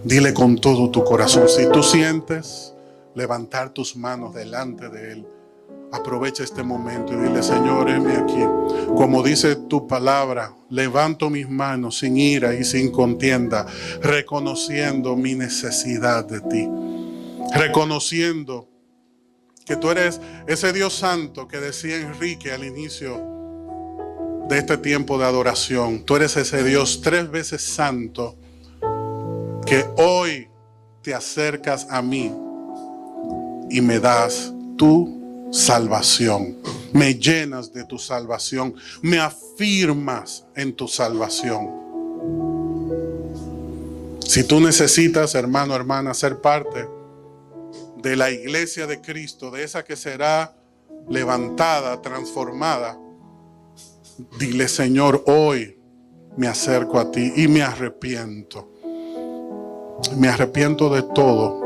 Speaker 1: Dile con todo tu corazón. Si tú sientes levantar tus manos delante de Él, aprovecha este momento y dile: Señor, heme aquí. Como dice tu palabra, levanto mis manos sin ira y sin contienda, reconociendo mi necesidad de ti, reconociendo que tú eres ese Dios santo que decía Enrique al inicio de este tiempo de adoración. Tú eres ese Dios 3 veces santo que hoy te acercas a mí y me das tu salvación. Me llenas de tu salvación. Me afirmas en tu salvación. Si tú necesitas, hermano, hermana, ser parte de la iglesia de Cristo, de esa que será levantada, transformada, dile: Señor, hoy me acerco a ti y me arrepiento. Me arrepiento de todo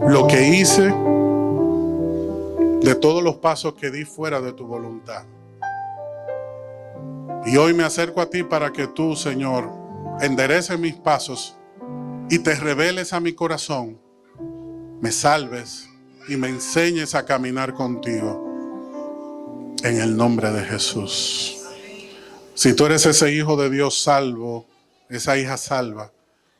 Speaker 1: lo que hice, de todos los pasos que di fuera de tu voluntad. Y hoy me acerco a ti para que tú, Señor, endereces mis pasos y te reveles a mi corazón, me salves y me enseñes a caminar contigo. En el nombre de Jesús. Si tú eres ese hijo de Dios salvo, esa hija salva,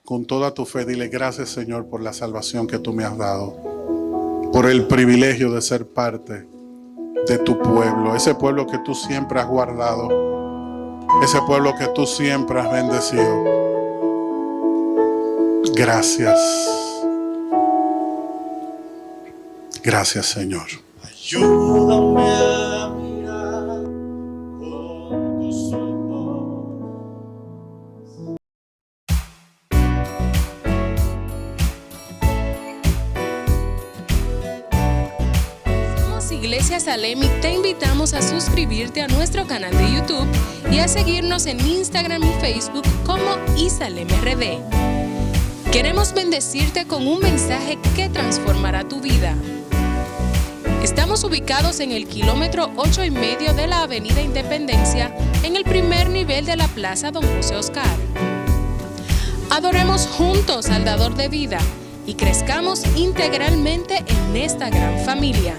Speaker 1: con toda tu fe dile: gracias, Señor, por la salvación que tú me has dado, por el privilegio de ser parte de tu pueblo, ese pueblo que tú siempre has guardado, ese pueblo que tú siempre has bendecido. Gracias. Gracias, Señor.
Speaker 2: Ayúdame a mirar con tus ojos.
Speaker 3: Somos Iglesia Salem y te invitamos a suscribirte a nuestro canal de YouTube y a seguirnos en Instagram y Facebook como ISalemRD. Queremos bendecirte con un mensaje que transformará tu vida. Estamos ubicados en el kilómetro 8,5 de la Avenida Independencia, en el primer nivel de la Plaza Don José Oscar. Adoremos juntos al Dador de vida y crezcamos integralmente en esta gran familia.